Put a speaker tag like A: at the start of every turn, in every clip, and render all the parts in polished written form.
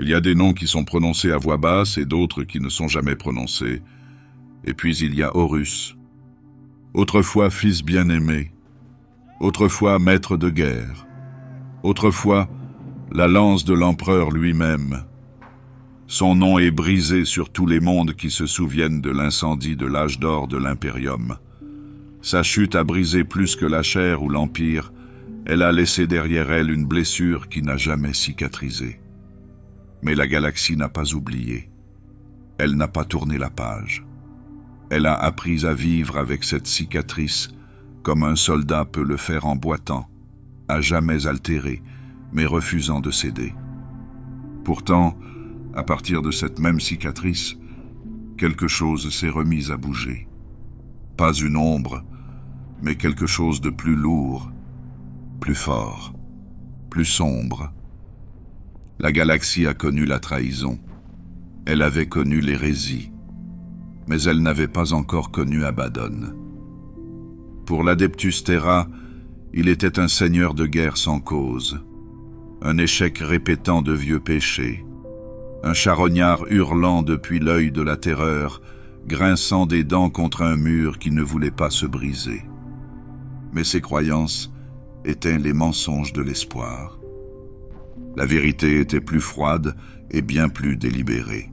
A: Il y a des noms qui sont prononcés à voix basse et d'autres qui ne sont jamais prononcés. Et puis il y a Horus, autrefois fils bien-aimé, autrefois maître de guerre, autrefois la lance de l'empereur lui-même. Son nom est brisé sur tous les mondes qui se souviennent de l'incendie de l'âge d'or de l'Imperium. Sa chute a brisé plus que la chair ou l'Empire. Elle a laissé derrière elle une blessure qui n'a jamais cicatrisé. Mais la galaxie n'a pas oublié. Elle n'a pas tourné la page. Elle a appris à vivre avec cette cicatrice comme un soldat peut le faire en boitant, à jamais altéré, mais refusant de céder. Pourtant, à partir de cette même cicatrice, quelque chose s'est remis à bouger. Pas une ombre, mais quelque chose de plus lourd, plus fort, plus sombre. La galaxie a connu la trahison. Elle avait connu l'hérésie, mais elle n'avait pas encore connu Abaddon. Pour l'Adeptus Terra, il était un seigneur de guerre sans cause, un échec répétant de vieux péchés, un charognard hurlant depuis l'œil de la terreur, grinçant des dents contre un mur qui ne voulait pas se briser. Mais ses croyances étaient les mensonges de l'espoir. La vérité était plus froide et bien plus délibérée.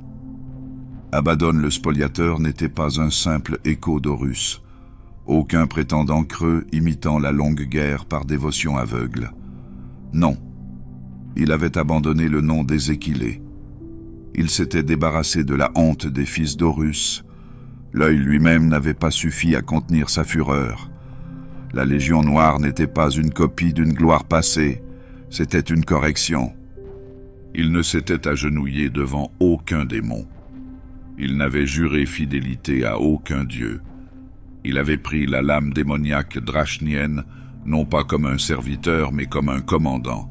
A: Abaddon le spoliateur n'était pas un simple écho d'Horus, aucun prétendant creux imitant la longue guerre par dévotion aveugle. Non, il avait abandonné le nom d'Ézéchilé. Il s'était débarrassé de la honte des fils d'Horus. L'œil lui-même n'avait pas suffi à contenir sa fureur. La Légion Noire n'était pas une copie d'une gloire passée, c'était une correction. Il ne s'était agenouillé devant aucun démon. Il n'avait juré fidélité à aucun dieu. Il avait pris la lame démoniaque drachnienne, non pas comme un serviteur, mais comme un commandant.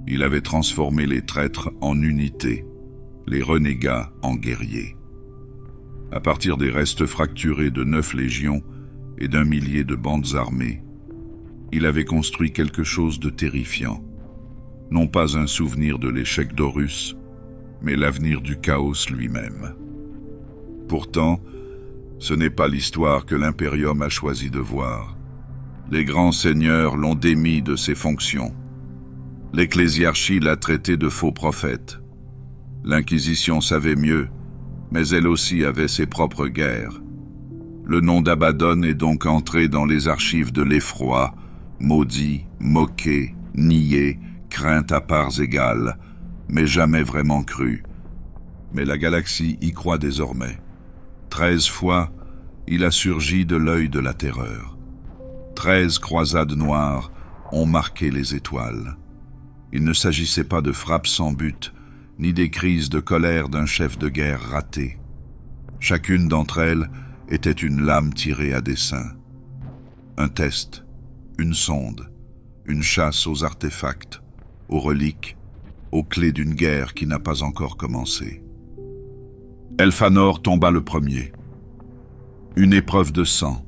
A: Il avait transformé les traîtres en unités, les renégats en guerriers. À partir des restes fracturés de 9 légions et d'1 millier de bandes armées, il avait construit quelque chose de terrifiant. Non pas un souvenir de l'échec d'Horus, mais l'avenir du chaos lui-même. Pourtant, ce n'est pas l'histoire que l'Imperium a choisi de voir. Les grands seigneurs l'ont démis de ses fonctions. L'Ecclésiarchie l'a traité de faux prophète. L'Inquisition savait mieux, mais elle aussi avait ses propres guerres. Le nom d'Abaddon est donc entré dans les archives de l'effroi, maudit, moqué, nié, craint à parts égales, mais jamais vraiment cru. Mais la galaxie y croit désormais. 13 fois, il a surgi de l'œil de la terreur. 13 croisades noires ont marqué les étoiles. Il ne s'agissait pas de frappes sans but, ni des crises de colère d'un chef de guerre raté. Chacune d'entre elles était une lame tirée à dessein. Un test, une sonde, une chasse aux artefacts, aux reliques, aux clés d'une guerre qui n'a pas encore commencé. Elphanor tomba le premier. Une épreuve de sang.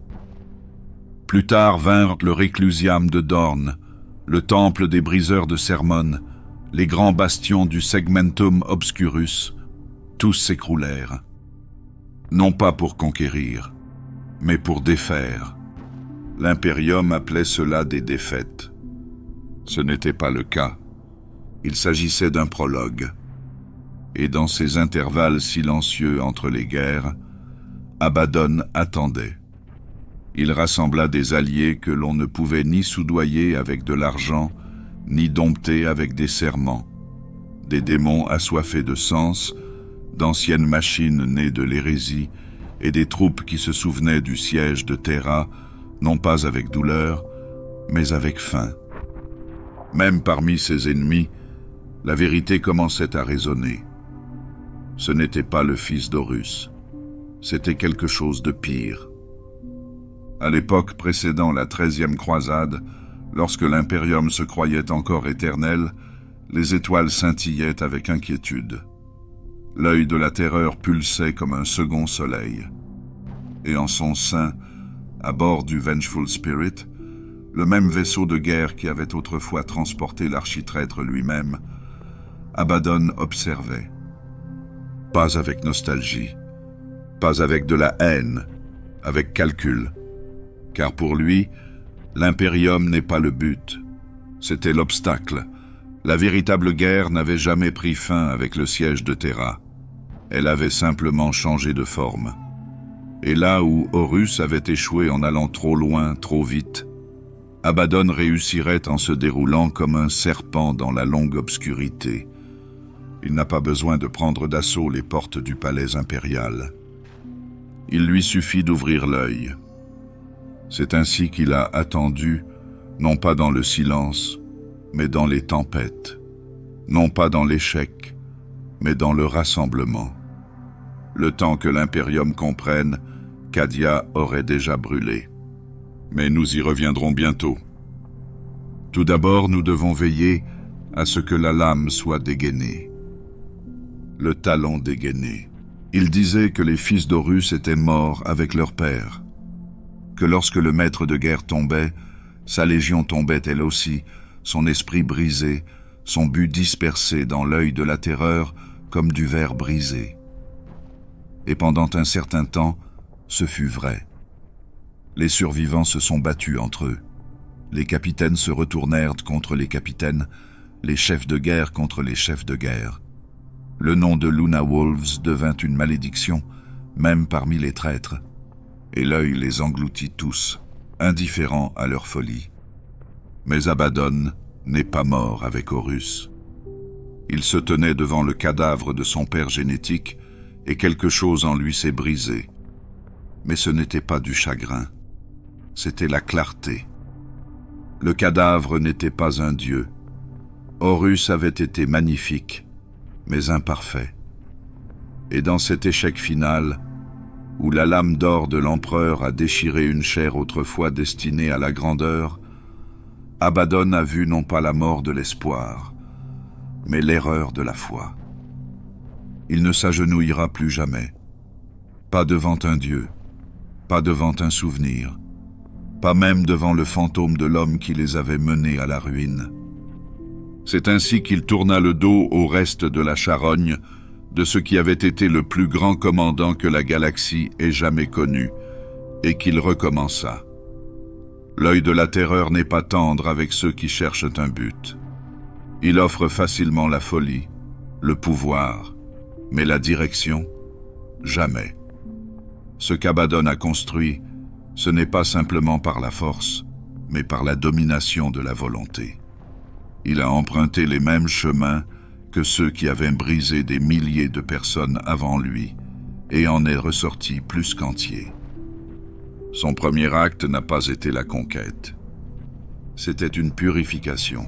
A: Plus tard vinrent le Reclusiam de Dorn, le temple des briseurs de Sermon, les grands bastions du Segmentum Obscurus. Tous s'écroulèrent. Non pas pour conquérir, mais pour défaire. L'Imperium appelait cela des défaites. Ce n'était pas le cas. Il s'agissait d'un prologue. Et dans ces intervalles silencieux entre les guerres, Abaddon attendait. Il rassembla des alliés que l'on ne pouvait ni soudoyer avec de l'argent, ni dompter avec des serments. Des démons assoiffés de sens, d'anciennes machines nées de l'hérésie, et des troupes qui se souvenaient du siège de Terra, non pas avec douleur, mais avec faim. Même parmi ses ennemis, la vérité commençait à résonner. Ce n'était pas le fils d'Horus, c'était quelque chose de pire. À l'époque précédant la 13e croisade, lorsque l'Imperium se croyait encore éternel, les étoiles scintillaient avec inquiétude. L'œil de la terreur pulsait comme un second soleil. Et en son sein, à bord du Vengeful Spirit, le même vaisseau de guerre qui avait autrefois transporté l'architraître lui-même, Abaddon observait. Pas avec nostalgie, pas avec de la haine, avec calcul. Car pour lui, l'impérium n'est pas le but, c'était l'obstacle. La véritable guerre n'avait jamais pris fin avec le siège de Terra. Elle avait simplement changé de forme. Et là où Horus avait échoué en allant trop loin, trop vite, Abaddon réussirait en se déroulant comme un serpent dans la longue obscurité. Il n'a pas besoin de prendre d'assaut les portes du palais impérial. Il lui suffit d'ouvrir l'œil. C'est ainsi qu'il a attendu, non pas dans le silence, mais dans les tempêtes, non pas dans l'échec, mais dans le rassemblement. Le temps que l'Impérium comprenne, Cadia aurait déjà brûlé. Mais nous y reviendrons bientôt. Tout d'abord, nous devons veiller à ce que la lame soit dégainée. Le talon dégainé. Il disait que les fils d'Horus étaient morts avec leur père, que lorsque le maître de guerre tombait, sa légion tombait elle aussi, son esprit brisé, son but dispersé dans l'œil de la terreur comme du verre brisé. Et pendant un certain temps, ce fut vrai. Les survivants se sont battus entre eux. Les capitaines se retournèrent contre les capitaines, les chefs de guerre contre les chefs de guerre. Le nom de Luna Wolves devint une malédiction, même parmi les traîtres, et l'œil les engloutit tous, indifférents à leur folie. Mais Abaddon n'est pas mort avec Horus. Il se tenait devant le cadavre de son père génétique, et quelque chose en lui s'est brisé. Mais ce n'était pas du chagrin, c'était la clarté. Le cadavre n'était pas un dieu. Horus avait été magnifique, mais imparfait. Et dans cet échec final, où la lame d'or de l'empereur a déchiré une chair autrefois destinée à la grandeur, Abaddon a vu non pas la mort de l'espoir, mais l'erreur de la foi. Il ne s'agenouillera plus jamais, pas devant un dieu, pas devant un souvenir, pas même devant le fantôme de l'homme qui les avait menés à la ruine. C'est ainsi qu'il tourna le dos au reste de la charogne, de ce qui avait été le plus grand commandant que la galaxie ait jamais connu, et qu'il recommença. L'œil de la terreur n'est pas tendre avec ceux qui cherchent un but. Il offre facilement la folie, le pouvoir, mais la direction, jamais. Ce qu'Abaddon a construit, ce n'est pas simplement par la force, mais par la domination de la volonté. Il a emprunté les mêmes chemins que ceux qui avaient brisé des milliers de personnes avant lui, et en est ressorti plus qu'entier. Son premier acte n'a pas été la conquête. C'était une purification.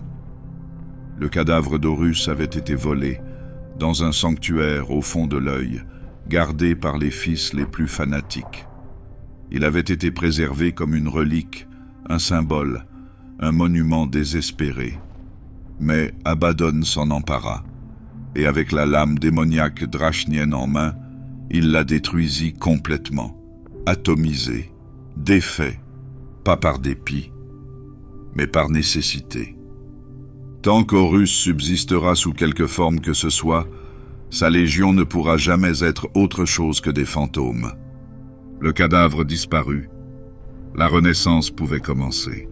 A: Le cadavre d'Horus avait été volé, dans un sanctuaire au fond de l'œil, gardé par les fils les plus fanatiques. Il avait été préservé comme une relique, un symbole, un monument désespéré. Mais Abaddon s'en empara, et avec la lame démoniaque drachnienne en main, il la détruisit complètement, atomisée, défait, pas par dépit, mais par nécessité. Tant qu'Horus subsistera sous quelque forme que ce soit, sa légion ne pourra jamais être autre chose que des fantômes. Le cadavre disparut. La renaissance pouvait commencer.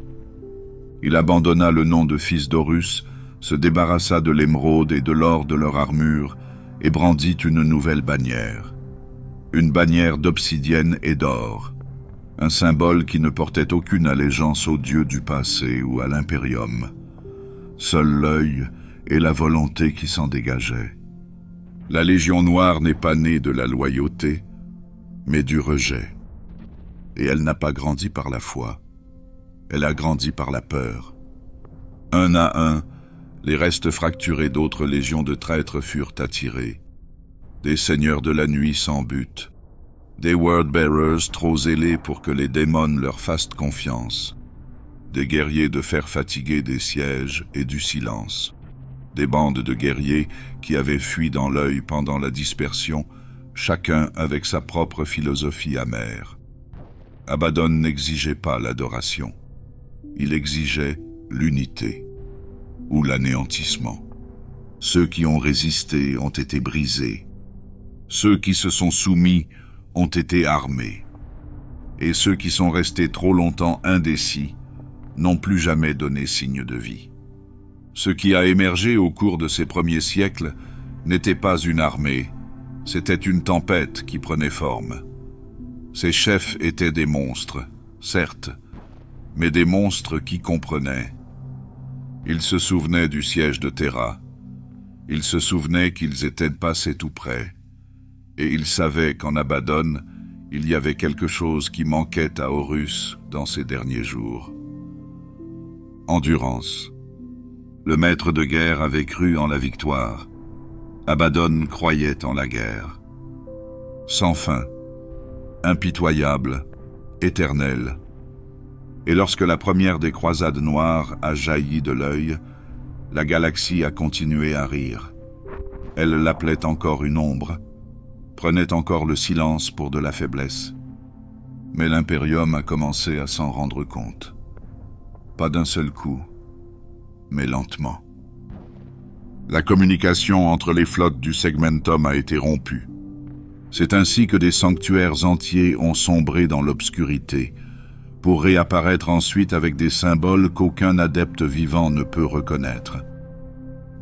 A: Il abandonna le nom de fils d'Horus, se débarrassa de l'émeraude et de l'or de leur armure et brandit une nouvelle bannière. Une bannière d'obsidienne et d'or. Un symbole qui ne portait aucune allégeance aux dieux du passé ou à l'impérium. Seul l'œil et la volonté qui s'en dégageaient. La Légion Noire n'est pas née de la loyauté, mais du rejet. Et elle n'a pas grandi par la foi. Elle a grandi par la peur. Un à un, les restes fracturés d'autres légions de traîtres furent attirés. Des seigneurs de la nuit sans but. Des Wordbearers trop zélés pour que les démons leur fassent confiance. Des guerriers de fer fatigués des sièges et du silence. Des bandes de guerriers qui avaient fui dans l'œil pendant la dispersion, chacun avec sa propre philosophie amère. Abaddon n'exigeait pas l'adoration. Il exigeait l'unité ou l'anéantissement. Ceux qui ont résisté ont été brisés. Ceux qui se sont soumis ont été armés. Et ceux qui sont restés trop longtemps indécis n'ont plus jamais donné signe de vie. Ce qui a émergé au cours de ces premiers siècles n'était pas une armée, c'était une tempête qui prenait forme. Ces chefs étaient des monstres, certes, mais des monstres qui comprenaient. Ils se souvenaient du siège de Terra. Ils se souvenaient qu'ils étaient passés tout près. Et ils savaient qu'en Abaddon, il y avait quelque chose qui manquait à Horus dans ces derniers jours. Endurance. Le maître de guerre avait cru en la victoire. Abaddon croyait en la guerre. Sans fin, impitoyable, éternel. Et lorsque la première des croisades noires a jailli de l'œil, la galaxie a continué à rire. Elle l'appelait encore une ombre, prenait encore le silence pour de la faiblesse. Mais l'Imperium a commencé à s'en rendre compte. Pas d'un seul coup, mais lentement. La communication entre les flottes du Segmentum a été rompue. C'est ainsi que des sanctuaires entiers ont sombré dans l'obscurité, pour réapparaître ensuite avec des symboles qu'aucun adepte vivant ne peut reconnaître.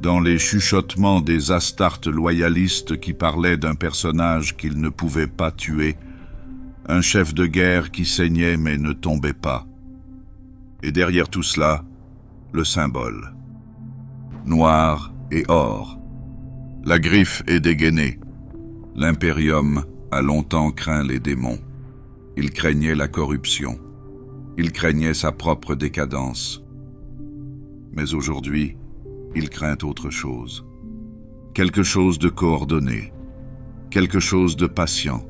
A: Dans les chuchotements des Astartes loyalistes qui parlaient d'un personnage qu'ils ne pouvaient pas tuer, un chef de guerre qui saignait mais ne tombait pas. Et derrière tout cela, le symbole. Noir et or. La griffe est dégainée. L'Imperium a longtemps craint les démons. Il craignait la corruption. Il craignait sa propre décadence. Mais aujourd'hui, il craint autre chose. Quelque chose de coordonné. Quelque chose de patient.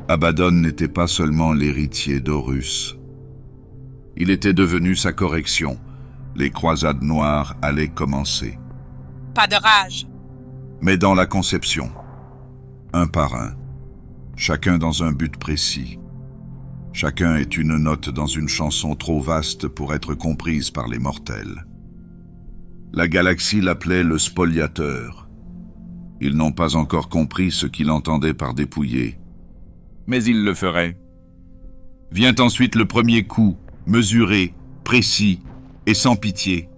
A: Abaddon n'était pas seulement l'héritier d'Horus. Il était devenu sa correction. Les croisades noires allaient commencer.
B: Pas de rage.
A: Mais dans la conception. Un par un. Chacun dans un but précis. Chacun est une note dans une chanson trop vaste pour être comprise par les mortels. La galaxie l'appelait le spoliateur. Ils n'ont pas encore compris ce qu'il entendait par dépouiller. Mais ils le feraient. Vient ensuite le premier coup, mesuré, précis et sans pitié.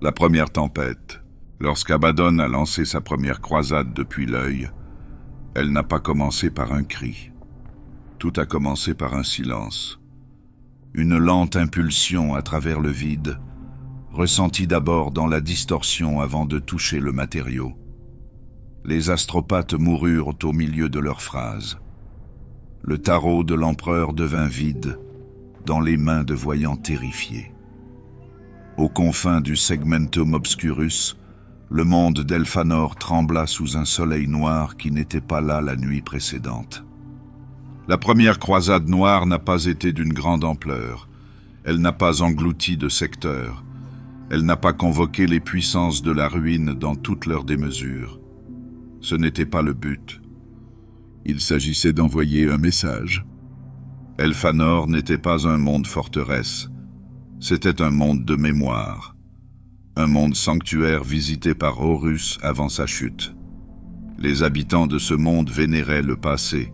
A: La première tempête. Lorsqu'Abaddon a lancé sa première croisade depuis l'œil, elle n'a pas commencé par un cri. Tout a commencé par un silence. Une lente impulsion à travers le vide, ressentie d'abord dans la distorsion avant de toucher le matériau. Les astropathes moururent au milieu de leurs phrases. Le tarot de l'empereur devint vide, dans les mains de voyants terrifiés. Aux confins du Segmentum Obscurus, le monde d'Elphanor trembla sous un soleil noir qui n'était pas là la nuit précédente. La première croisade noire n'a pas été d'une grande ampleur. Elle n'a pas englouti de secteurs. Elle n'a pas convoqué les puissances de la ruine dans toute leur démesure. Ce n'était pas le but. Il s'agissait d'envoyer un message. Elphanor n'était pas un monde forteresse. C'était un monde de mémoire. Un monde sanctuaire visité par Horus avant sa chute. Les habitants de ce monde vénéraient le passé,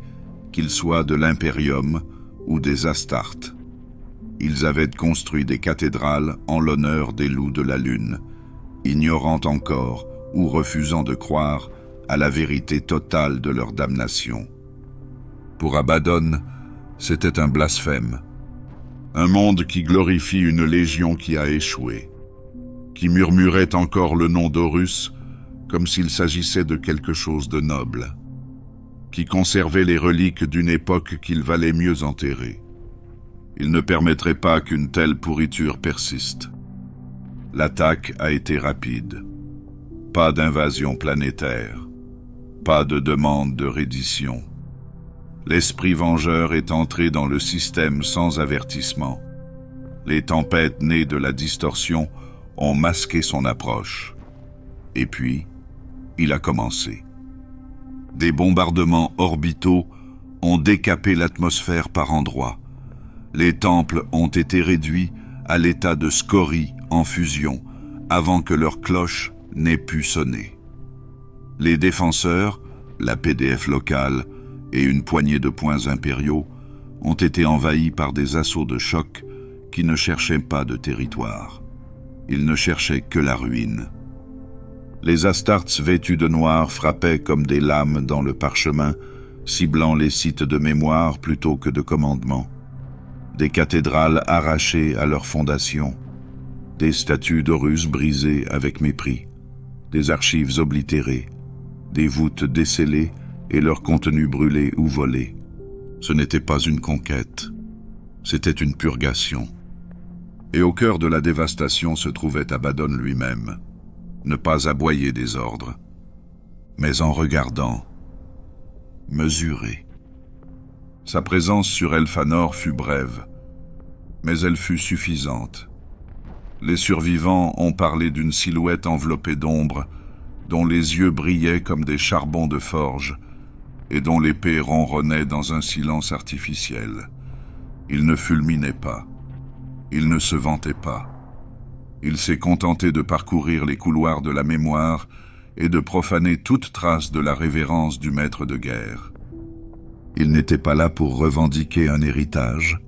A: qu'il soit de l'Imperium ou des Astartes. Ils avaient construit des cathédrales en l'honneur des loups de la lune, ignorant encore ou refusant de croire à la vérité totale de leur damnation. Pour Abaddon, c'était un blasphème. Un monde qui glorifie une légion qui a échoué, qui murmurait encore le nom d'Horus comme s'il s'agissait de quelque chose de noble, qui conservait les reliques d'une époque qu'il valait mieux enterrer. Il ne permettrait pas qu'une telle pourriture persiste. L'attaque a été rapide. Pas d'invasion planétaire. Pas de demande de reddition. L'esprit vengeur est entré dans le système sans avertissement. Les tempêtes nées de la distorsion ont masqué son approche. Et puis, il a commencé. Des bombardements orbitaux ont décapé l'atmosphère par endroits. Les temples ont été réduits à l'état de scories en fusion avant que leurs cloches n'ait pu sonner. Les défenseurs, la PDF locale et une poignée de points impériaux ont été envahis par des assauts de choc qui ne cherchaient pas de territoire. Ils ne cherchaient que la ruine. Les Astartes vêtus de noir frappaient comme des lames dans le parchemin, ciblant les sites de mémoire plutôt que de commandement. Des cathédrales arrachées à leurs fondations, des statues d'Horus brisées avec mépris, des archives oblitérées, des voûtes décellées et leur contenu brûlé ou volé. Ce n'était pas une conquête, c'était une purgation. Et au cœur de la dévastation se trouvait Abaddon lui-même, ne pas aboyer des ordres, mais en regardant, mesurer. Sa présence sur Elphanor fut brève, mais elle fut suffisante. Les survivants ont parlé d'une silhouette enveloppée d'ombre, dont les yeux brillaient comme des charbons de forge, et dont l'épée ronronnait dans un silence artificiel. Il ne fulminait pas. Il ne se vantait pas. Il s'est contenté de parcourir les couloirs de la mémoire et de profaner toute trace de la révérence du maître de guerre. Il n'était pas là pour revendiquer un héritage.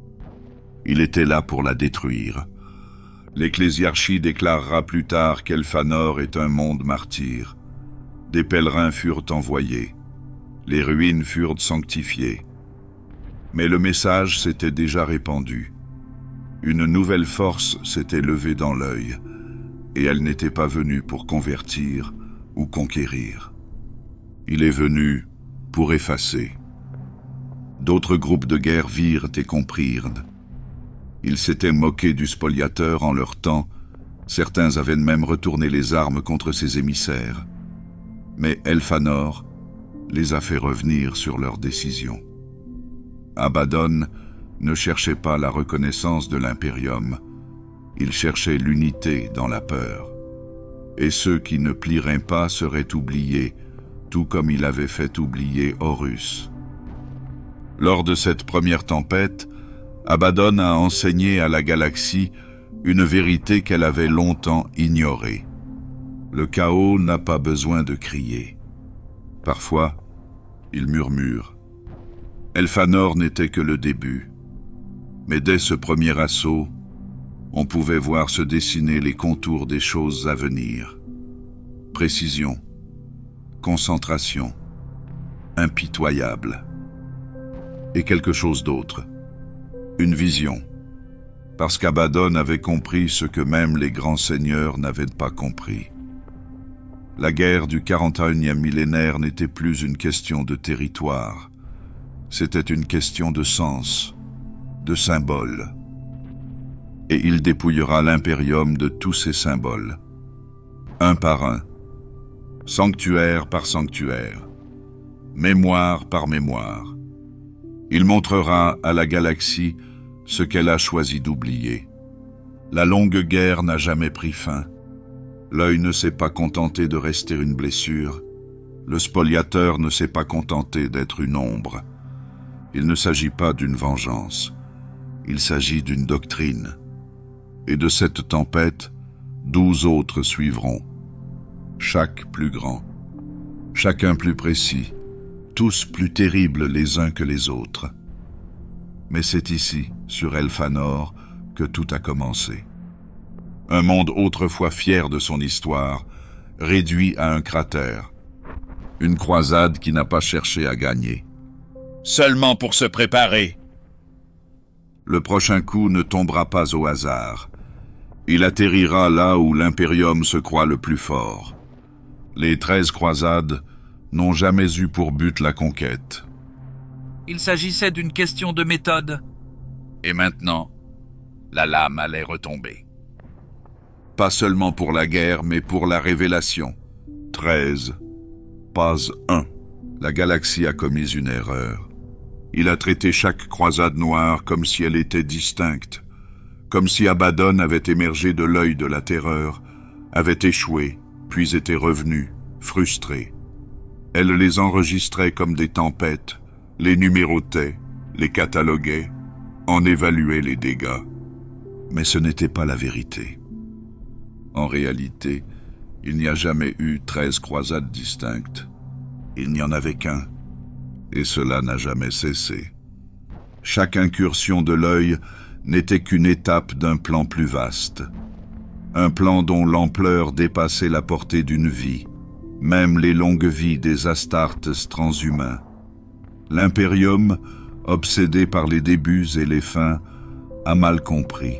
A: Il était là pour la détruire. L'Ecclésiarchie déclarera plus tard qu'Elphanor est un monde martyr. Des pèlerins furent envoyés. Les ruines furent sanctifiées. Mais le message s'était déjà répandu. Une nouvelle force s'était levée dans l'œil, et elle n'était pas venue pour convertir ou conquérir. Il est venu pour effacer. D'autres groupes de guerre virent et comprirent. Ils s'étaient moqués du spoliateur en leur temps, certains avaient même retourné les armes contre ses émissaires. Mais Elphanor les a fait revenir sur leur décision. Abaddon ne cherchait pas la reconnaissance de l'Imperium, il cherchait l'unité dans la peur. Et ceux qui ne plieraient pas seraient oubliés, tout comme il avait fait oublier Horus. Lors de cette première tempête, Abaddon a enseigné à la galaxie une vérité qu'elle avait longtemps ignorée. Le chaos n'a pas besoin de crier. Parfois, il murmure. Elphanor n'était que le début. Mais dès ce premier assaut, on pouvait voir se dessiner les contours des choses à venir. Précision, concentration, impitoyable. Et quelque chose d'autre. Une vision. Parce qu'Abaddon avait compris ce que même les grands seigneurs n'avaient pas compris. La guerre du 41e millénaire n'était plus une question de territoire. C'était une question de sens, de symboles. Et il dépouillera l'Imperium de tous ces symboles, un par un, sanctuaire par sanctuaire, mémoire par mémoire. Il montrera à la galaxie ce qu'elle a choisi d'oublier. La longue guerre n'a jamais pris fin. L'œil ne s'est pas contenté de rester une blessure. Le spoliateur ne s'est pas contenté d'être une ombre. Il ne s'agit pas d'une vengeance. Il s'agit d'une doctrine. Et de cette tempête, 12 autres suivront. Chaque plus grand. Chacun plus précis. Tous plus terribles les uns que les autres. Mais c'est ici, sur Elphanor, que tout a commencé. Un monde autrefois fier de son histoire, réduit à un cratère. Une croisade qui n'a pas cherché à gagner.
C: Seulement pour se préparer.
A: Le prochain coup ne tombera pas au hasard. Il atterrira là où l'Imperium se croit le plus fort. Les 13 croisades n'ont jamais eu pour but la conquête.
D: Il s'agissait d'une question de méthode.
C: Et maintenant, la lame allait retomber.
A: Pas seulement pour la guerre, mais pour la révélation. 13, pas 1. La galaxie a commis une erreur. Il a traité chaque croisade noire comme si elle était distincte, comme si Abaddon avait émergé de l'œil de la terreur, avait échoué, puis était revenu, frustré. Elle les enregistrait comme des tempêtes, les numérotait, les cataloguait, en évaluait les dégâts. Mais ce n'était pas la vérité. En réalité, Il n'y a jamais eu 13 croisades distinctes. Il n'y en avait qu'un, et cela n'a jamais cessé. Chaque incursion de l'œil n'était qu'une étape d'un plan plus vaste. Un plan dont l'ampleur dépassait la portée d'une vie, même les longues vies des Astartes transhumains. L'Imperium, obsédé par les débuts et les fins, a mal compris.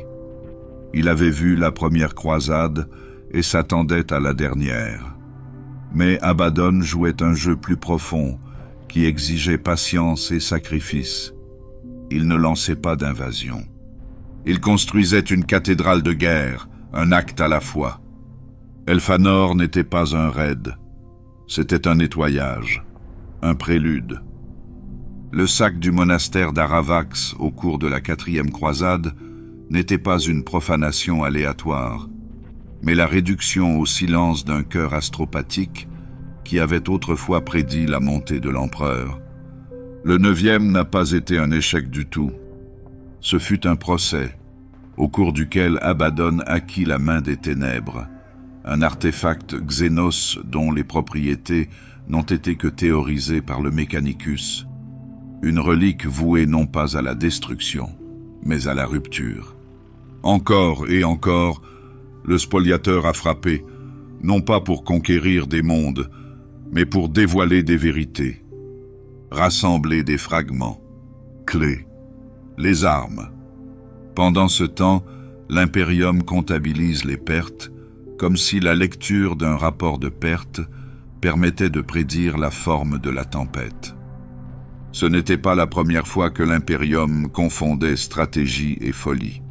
A: Il avait vu la première croisade et s'attendait à la dernière. Mais Abaddon jouait un jeu plus profond, qui exigeait patience et sacrifice. Il ne lançait pas d'invasion. Il construisait une cathédrale de guerre, un acte à la fois. Elphanor n'était pas un raid, c'était un nettoyage, un prélude. Le sac du monastère d'Aravax au cours de la 4e croisade n'était pas une profanation aléatoire, mais la réduction au silence d'un cœur astropathique qui avait autrefois prédit la montée de l'empereur. Le 9e n'a pas été un échec du tout. Ce fut un procès, au cours duquel Abaddon acquit la main des ténèbres, un artefact Xénos dont les propriétés n'ont été que théorisées par le Mechanicus, une relique vouée non pas à la destruction, mais à la rupture. Encore et encore, le spoliateur a frappé, non pas pour conquérir des mondes, mais pour dévoiler des vérités, rassembler des fragments, clés, les armes. Pendant ce temps, l'Imperium comptabilise les pertes, comme si la lecture d'un rapport de pertes permettait de prédire la forme de la tempête. Ce n'était pas la première fois que l'Imperium confondait stratégie et folie.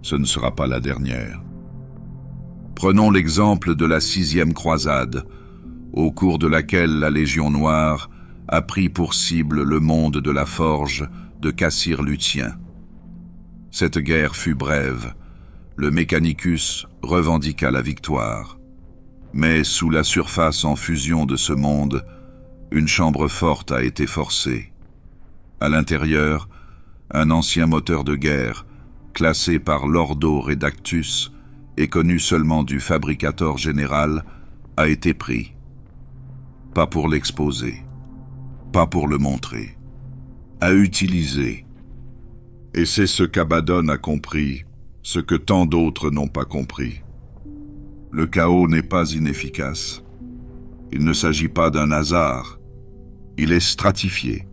A: Ce ne sera pas la dernière. Prenons l'exemple de la 6e croisade, au cours de laquelle la Légion Noire a pris pour cible le monde de la forge de Cassir-Lutien. Cette guerre fut brève. Le Mechanicus revendiqua la victoire. Mais sous la surface en fusion de ce monde, une chambre forte a été forcée. À l'intérieur, un ancien moteur de guerre, classé par l'Ordo Redactus et connu seulement du fabricateur général, a été pris. Pas pour l'exposer, pas pour le montrer, à utiliser. Et c'est ce qu'Abaddon a compris, ce que tant d'autres n'ont pas compris. Le chaos n'est pas inefficace. Il ne s'agit pas d'un hasard. Il est stratifié.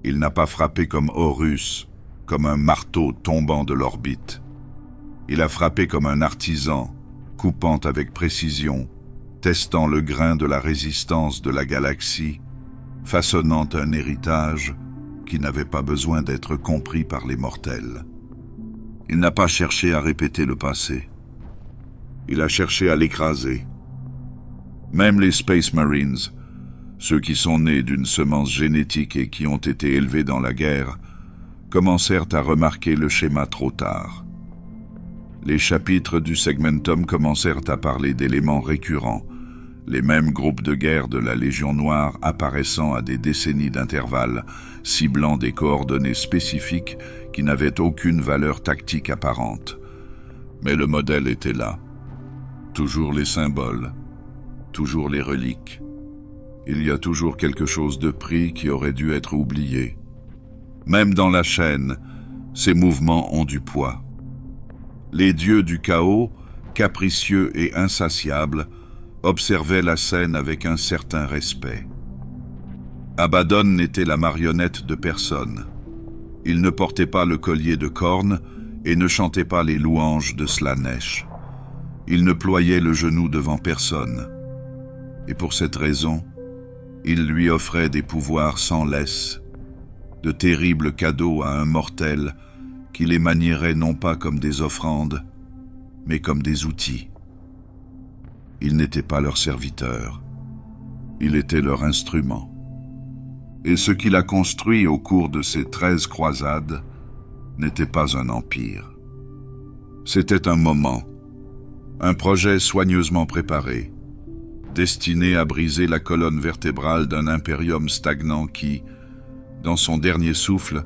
A: Il n'a pas frappé comme Horus, comme un marteau tombant de l'orbite. Il a frappé comme un artisan, coupant avec précision, testant le grain de la résistance de la galaxie, façonnant un héritage qui n'avait pas besoin d'être compris par les mortels. Il n'a pas cherché à répéter le passé. Il a cherché à l'écraser. Même les Space Marines, ceux qui sont nés d'une semence génétique et qui ont été élevés dans la guerre, commencèrent à remarquer le schéma trop tard. Les chapitres du Segmentum commencèrent à parler d'éléments récurrents, les mêmes groupes de guerre de la Légion Noire apparaissant à des décennies d'intervalle, ciblant des coordonnées spécifiques qui n'avaient aucune valeur tactique apparente. Mais le modèle était là. Toujours les symboles, toujours les reliques. Il y a toujours quelque chose de pris qui aurait dû être oublié. Même dans la chaîne, ces mouvements ont du poids. Les dieux du chaos, capricieux et insatiables, observaient la scène avec un certain respect. Abaddon n'était la marionnette de personne. Il ne portait pas le collier de cornes et ne chantait pas les louanges de Slanesh. Il ne ployait le genou devant personne. Et pour cette raison, il lui offrait des pouvoirs sans laisse, de terribles cadeaux à un mortel qui les manierait non pas comme des offrandes, mais comme des outils. Il n'était pas leur serviteur, il était leur instrument. Et ce qu'il a construit au cours de ces 13 croisades n'était pas un empire. C'était un moment, un projet soigneusement préparé, destiné à briser la colonne vertébrale d'un impérium stagnant qui, dans son dernier souffle,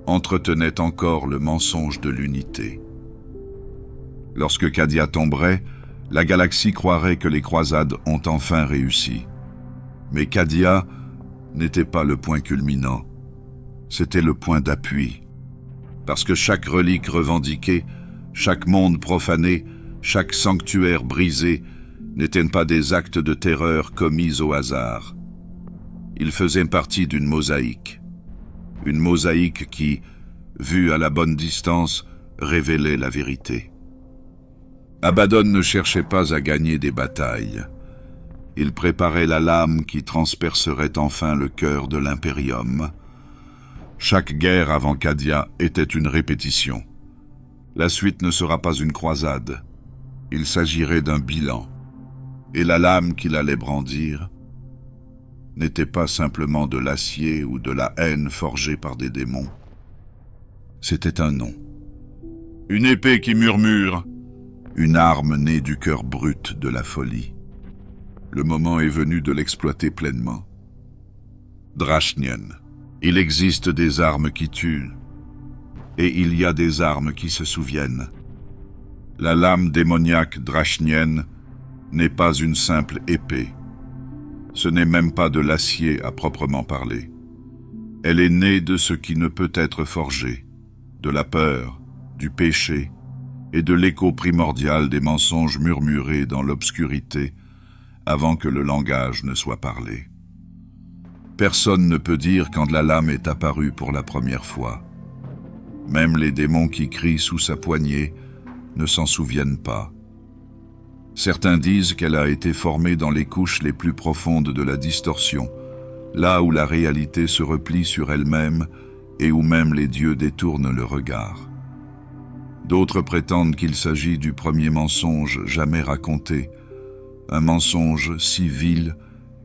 A: entretenait encore le mensonge de l'unité. Lorsque Cadia tomberait, La galaxie croirait que les croisades ont enfin réussi. Mais Cadia n'était pas le point culminant, c'était le point d'appui. Parce que chaque relique revendiquée, chaque monde profané, chaque sanctuaire brisé n'étaient pas des actes de terreur commis au hasard. Ils faisaient partie d'une mosaïque. Une mosaïque qui, vue à la bonne distance, révélait la vérité. Abaddon ne cherchait pas à gagner des batailles. Il préparait la lame qui transpercerait enfin le cœur de l'Imperium. Chaque guerre avant Cadia était une répétition. La suite ne sera pas une croisade. Il s'agirait d'un bilan. Et la lame qu'il allait brandir n'était pas simplement de l'acier ou de la haine forgée par des démons. C'était un nom. Une épée qui murmure, une arme née du cœur brut de la folie. Le moment est venu de l'exploiter pleinement. Drachnien. Il existe des armes qui tuent, et il y a des armes qui se souviennent. La lame démoniaque drachnienne n'est pas une simple épée. Ce n'est même pas de l'acier à proprement parler. Elle est née de ce qui ne peut être forgé, de la peur, du péché et de l'écho primordial des mensonges murmurés dans l'obscurité avant que le langage ne soit parlé. Personne ne peut dire quand la lame est apparue pour la première fois. Même les démons qui crient sous sa poignée ne s'en souviennent pas. Certains disent qu'elle a été formée dans les couches les plus profondes de la distorsion, là où la réalité se replie sur elle-même et où même les dieux détournent le regard. D'autres prétendent qu'il s'agit du premier mensonge jamais raconté, un mensonge si vil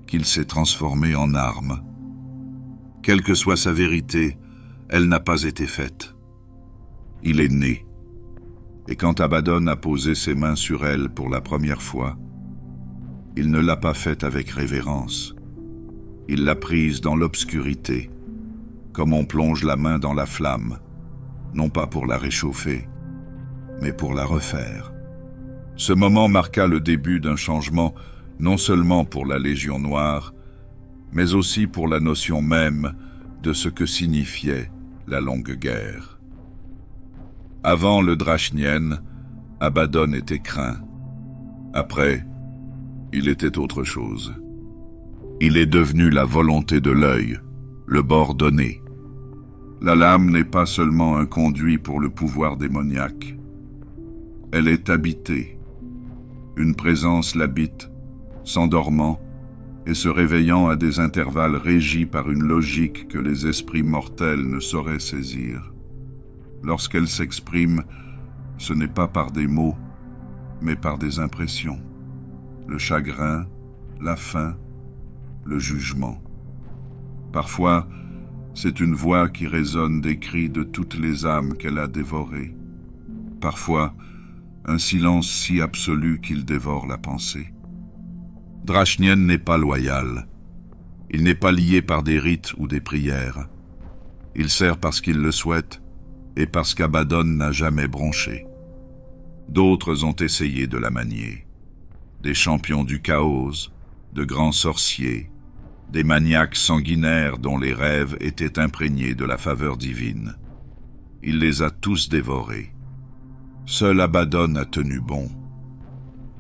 A: qu'il s'est transformé en arme. Quelle que soit sa vérité, elle n'a pas été faite. Il est né. Et quand Abaddon a posé ses mains sur elle pour la première fois, il ne l'a pas faite avec révérence. Il l'a prise dans l'obscurité, comme on plonge la main dans la flamme, non pas pour la réchauffer, mais pour la refaire. Ce moment marqua le début d'un changement non seulement pour la Légion Noire, mais aussi pour la notion même de ce que signifiait la longue guerre. Avant le Drachnien, Abaddon était craint. Après, il était autre chose. Il est devenu la volonté de l'œil, le bord donné. La lame n'est pas seulement un conduit pour le pouvoir démoniaque. Elle est habitée. Une présence l'habite, s'endormant et se réveillant à des intervalles régis par une logique que les esprits mortels ne sauraient saisir. Lorsqu'elle s'exprime, ce n'est pas par des mots, mais par des impressions. Le chagrin, la faim, le jugement. Parfois, c'est une voix qui résonne des cris de toutes les âmes qu'elle a dévorées. Parfois, un silence si absolu qu'il dévore la pensée. Drachnien n'est pas loyal. Il n'est pas lié par des rites ou des prières. Il sert parce qu'il le souhaite et parce qu'Abaddon n'a jamais bronché. D'autres ont essayé de la manier. Des champions du chaos, de grands sorciers, des maniaques sanguinaires dont les rêves étaient imprégnés de la faveur divine. Il les a tous dévorés. Seul Abaddon a tenu bon.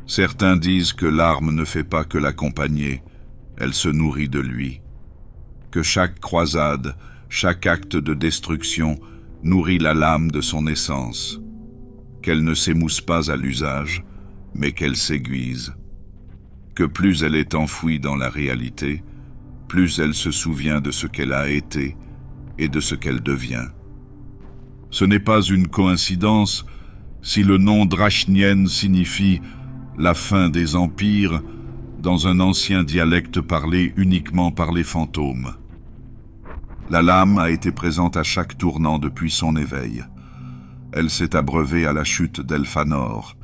A: Certains disent que l'arme ne fait pas que l'accompagner, elle se nourrit de lui. Que chaque croisade, chaque acte de destruction nourrit la lame de son essence. Qu'elle ne s'émousse pas à l'usage, mais qu'elle s'aiguise. Que plus elle est enfouie dans la réalité, plus elle se souvient de ce qu'elle a été et de ce qu'elle devient. Ce n'est pas une coïncidence si le nom Drachnien signifie la fin des empires dans un ancien dialecte parlé uniquement par les fantômes. La lame a été présente à chaque tournant depuis son éveil. Elle s'est abreuvée à la chute d'Elphanor.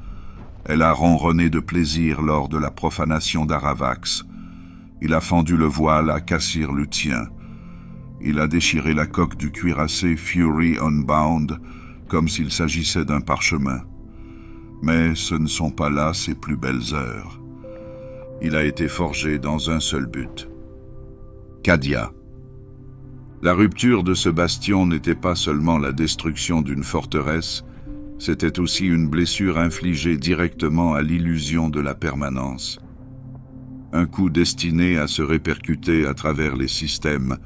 A: Elle a ronronné de plaisir lors de la profanation d'Aravax. Il a fendu le voile à Cassir Lutien. Il a déchiré la coque du cuirassé Fury Unbound comme s'il s'agissait d'un parchemin. Mais ce ne sont pas là ses plus belles heures. Il a été forgé dans un seul but. Cadia. La rupture de ce bastion n'était pas seulement la destruction d'une forteresse, c'était aussi une blessure infligée directement à l'illusion de la permanence. Un coup destiné à se répercuter à travers les systèmes,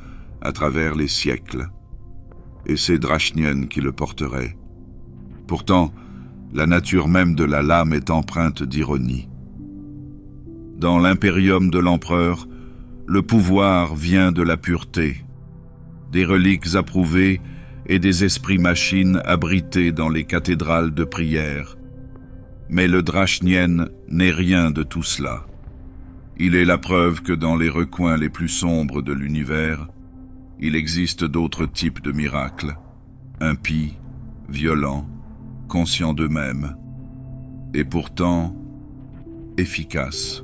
A: à travers les siècles. Et c'est Drachnien qui le porterait. Pourtant, la nature même de la lame est empreinte d'ironie. Dans l'impérium de l'empereur, le pouvoir vient de la pureté, des reliques approuvées et des esprits machines abrités dans les cathédrales de prière. Mais le Drachnien n'est rien de tout cela. Il est la preuve que dans les recoins les plus sombres de l'univers, il existe d'autres types de miracles, impies, violents, conscients d'eux-mêmes, et pourtant efficaces.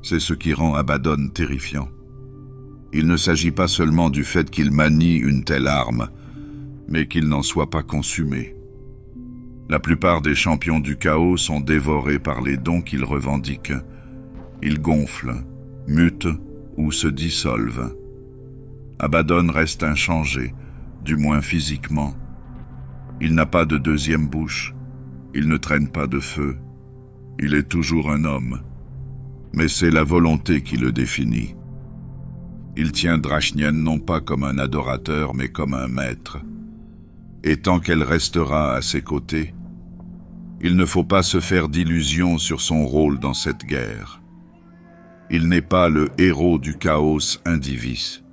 A: C'est ce qui rend Abaddon terrifiant. Il ne s'agit pas seulement du fait qu'il manie une telle arme, mais qu'il n'en soit pas consumé. La plupart des champions du chaos sont dévorés par les dons qu'ils revendiquent. Ils gonflent, mutent ou se dissolvent. Abaddon reste inchangé, du moins physiquement. Il n'a pas de deuxième bouche, il ne traîne pas de feu. Il est toujours un homme. Mais c'est la volonté qui le définit. Il tient Drachnien non pas comme un adorateur, mais comme un maître. Et tant qu'elle restera à ses côtés, il ne faut pas se faire d'illusions sur son rôle dans cette guerre. Il n'est pas le héros du chaos indivis.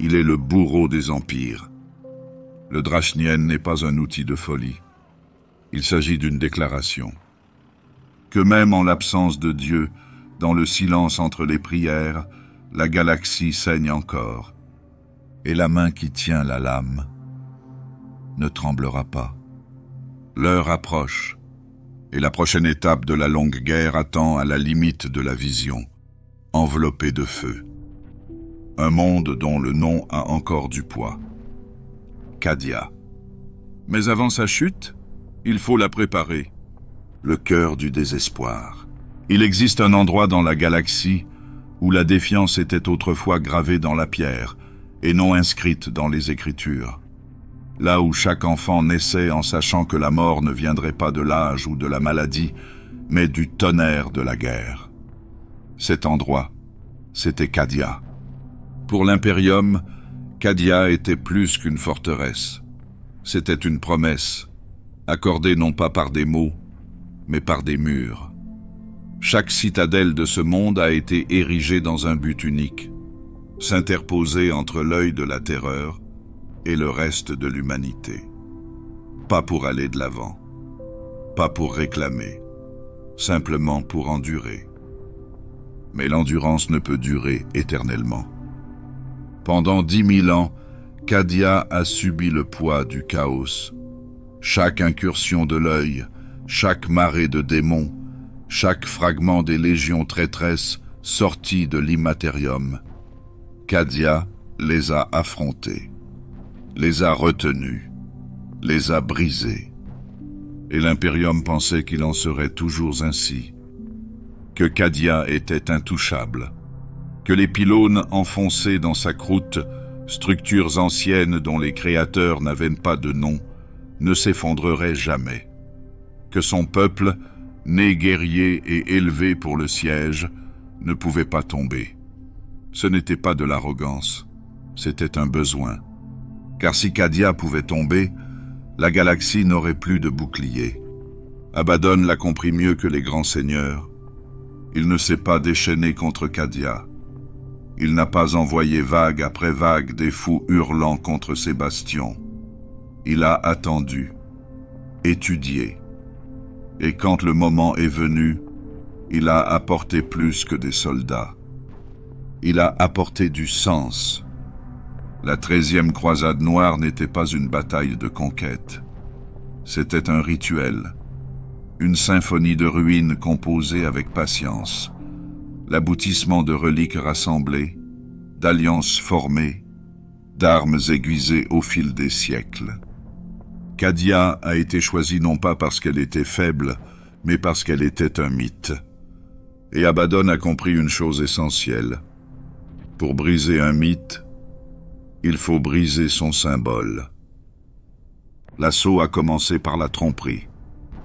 A: Il est le bourreau des empires. Le Drachnien n'est pas un outil de folie. Il s'agit d'une déclaration. Que même en l'absence de Dieu, dans le silence entre les prières, la galaxie saigne encore, et la main qui tient la lame ne tremblera pas. L'heure approche, et la prochaine étape de la longue guerre attend à la limite de la vision, enveloppée de feu. Un monde dont le nom a encore du poids. Cadia. Mais avant sa chute, il faut la préparer. Le cœur du désespoir. Il existe un endroit dans la galaxie où la défiance était autrefois gravée dans la pierre et non inscrite dans les Écritures. Là où chaque enfant naissait en sachant que la mort ne viendrait pas de l'âge ou de la maladie, mais du tonnerre de la guerre. Cet endroit, c'était Cadia. Pour l'Imperium, Cadia était plus qu'une forteresse. C'était une promesse, accordée non pas par des mots, mais par des murs. Chaque citadelle de ce monde a été érigée dans un but unique, s'interposer entre l'œil de la terreur et le reste de l'humanité. Pas pour aller de l'avant, pas pour réclamer, simplement pour endurer. Mais l'endurance ne peut durer éternellement. Pendant 10 000 ans, Cadia a subi le poids du chaos. Chaque incursion de l'œil, chaque marée de démons, chaque fragment des légions traîtresses sorties de l'immatérium. Cadia les a affrontés, les a retenus, les a brisés. Et l'Imperium pensait qu'il en serait toujours ainsi, que Cadia était intouchable, que les pylônes enfoncés dans sa croûte, structures anciennes dont les créateurs n'avaient pas de nom, ne s'effondreraient jamais, que son peuple, né guerrier et élevé pour le siège, ne pouvait pas tomber. Ce n'était pas de l'arrogance, c'était un besoin. Car si Cadia pouvait tomber, la galaxie n'aurait plus de bouclier. Abaddon l'a compris mieux que les grands seigneurs. Il ne s'est pas déchaîné contre Cadia. Il n'a pas envoyé vague après vague des fous hurlant contre ses bastions. Il a attendu, étudié. Et quand le moment est venu, il a apporté plus que des soldats. Il a apporté du sens. La 13e croisade noire n'était pas une bataille de conquête. C'était un rituel, une symphonie de ruines composée avec patience, l'aboutissement de reliques rassemblées, d'alliances formées, d'armes aiguisées au fil des siècles. Cadia a été choisie non pas parce qu'elle était faible, mais parce qu'elle était un mythe. Et Abaddon a compris une chose essentielle. Pour briser un mythe, il faut briser son symbole. L'assaut a commencé par la tromperie.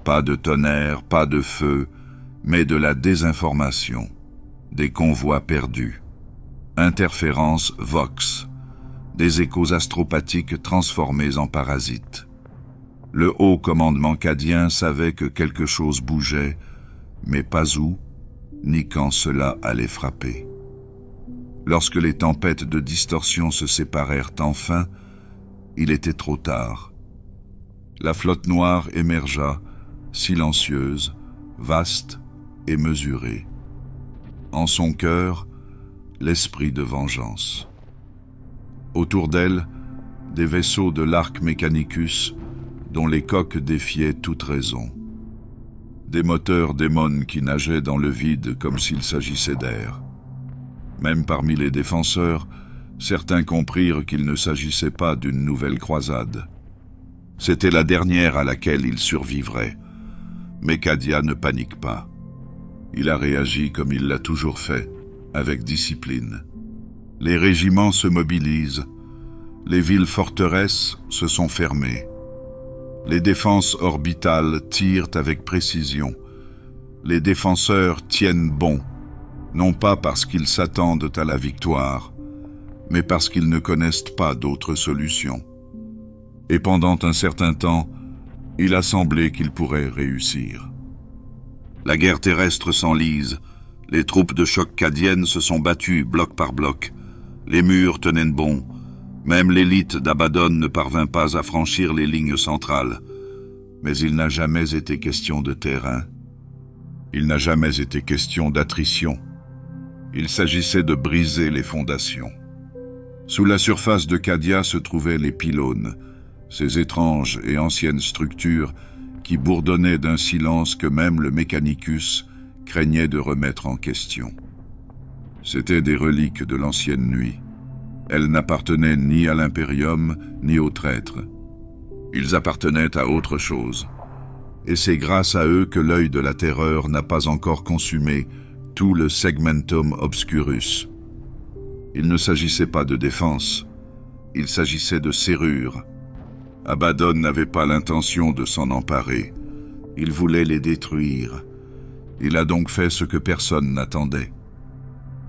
A: Pas de tonnerre, pas de feu, mais de la désinformation, des convois perdus, interférences vox, des échos astropathiques transformés en parasites. Le haut commandement cadien savait que quelque chose bougeait, mais pas où, ni quand cela allait frapper. Lorsque les tempêtes de distorsion se séparèrent enfin, il était trop tard. La flotte noire émergea, silencieuse, vaste et mesurée. En son cœur, l'esprit de vengeance. Autour d'elle, des vaisseaux de l'arc Mechanicus, dont les coques défiaient toute raison. Des moteurs démons qui nageaient dans le vide comme s'il s'agissait d'air. Même parmi les défenseurs, certains comprirent qu'il ne s'agissait pas d'une nouvelle croisade. C'était la dernière à laquelle ils survivraient. Mais Cadia ne panique pas. Il a réagi comme il l'a toujours fait, avec discipline. Les régiments se mobilisent. Les villes forteresses se sont fermées. Les défenses orbitales tirent avec précision. Les défenseurs tiennent bon, non pas parce qu'ils s'attendent à la victoire, mais parce qu'ils ne connaissent pas d'autre solution. Et pendant un certain temps, il a semblé qu'il pourrait réussir. La guerre terrestre s'enlise, les troupes de choc cadiennes se sont battues bloc par bloc, les murs tenaient bon, même l'élite d'Abaddon ne parvint pas à franchir les lignes centrales. Mais il n'a jamais été question de terrain. Il n'a jamais été question d'attrition. Il s'agissait de briser les fondations. Sous la surface de Cadia se trouvaient les pylônes, ces étranges et anciennes structures qui bourdonnaient d'un silence que même le Mechanicus craignait de remettre en question. C'étaient des reliques de l'ancienne nuit. Elles n'appartenaient ni à l'Imperium, ni aux traîtres. Ils appartenaient à autre chose. Et c'est grâce à eux que l'œil de la terreur n'a pas encore consumé tout le segmentum obscurus. Il ne s'agissait pas de défense, il s'agissait de serrure. Abaddon n'avait pas l'intention de s'en emparer. Il voulait les détruire. Il a donc fait ce que personne n'attendait.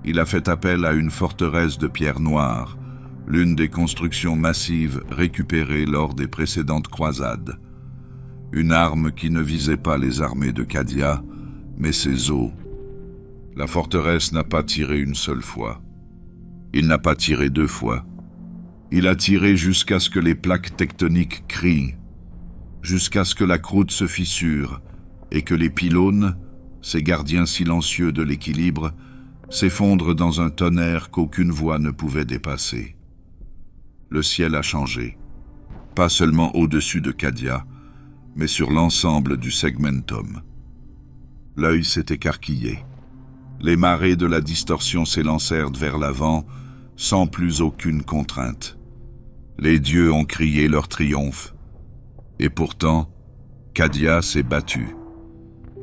A: Il a fait appel à une forteresse de pierre noire, l'une des constructions massives récupérées lors des précédentes croisades. Une arme qui ne visait pas les armées de Cadia, mais ses eaux. La forteresse n'a pas tiré une seule fois. Il n'a pas tiré 2 fois. Il a tiré jusqu'à ce que les plaques tectoniques crient, jusqu'à ce que la croûte se fissure et que les pylônes, ces gardiens silencieux de l'équilibre, s'effondrent dans un tonnerre qu'aucune voix ne pouvait dépasser. Le ciel a changé, pas seulement au-dessus de Cadia, mais sur l'ensemble du segmentum. L'œil s'est écarquillé. Les marées de la distorsion s'élancèrent vers l'avant, sans plus aucune contrainte. Les dieux ont crié leur triomphe. Et pourtant, Cadia s'est battue.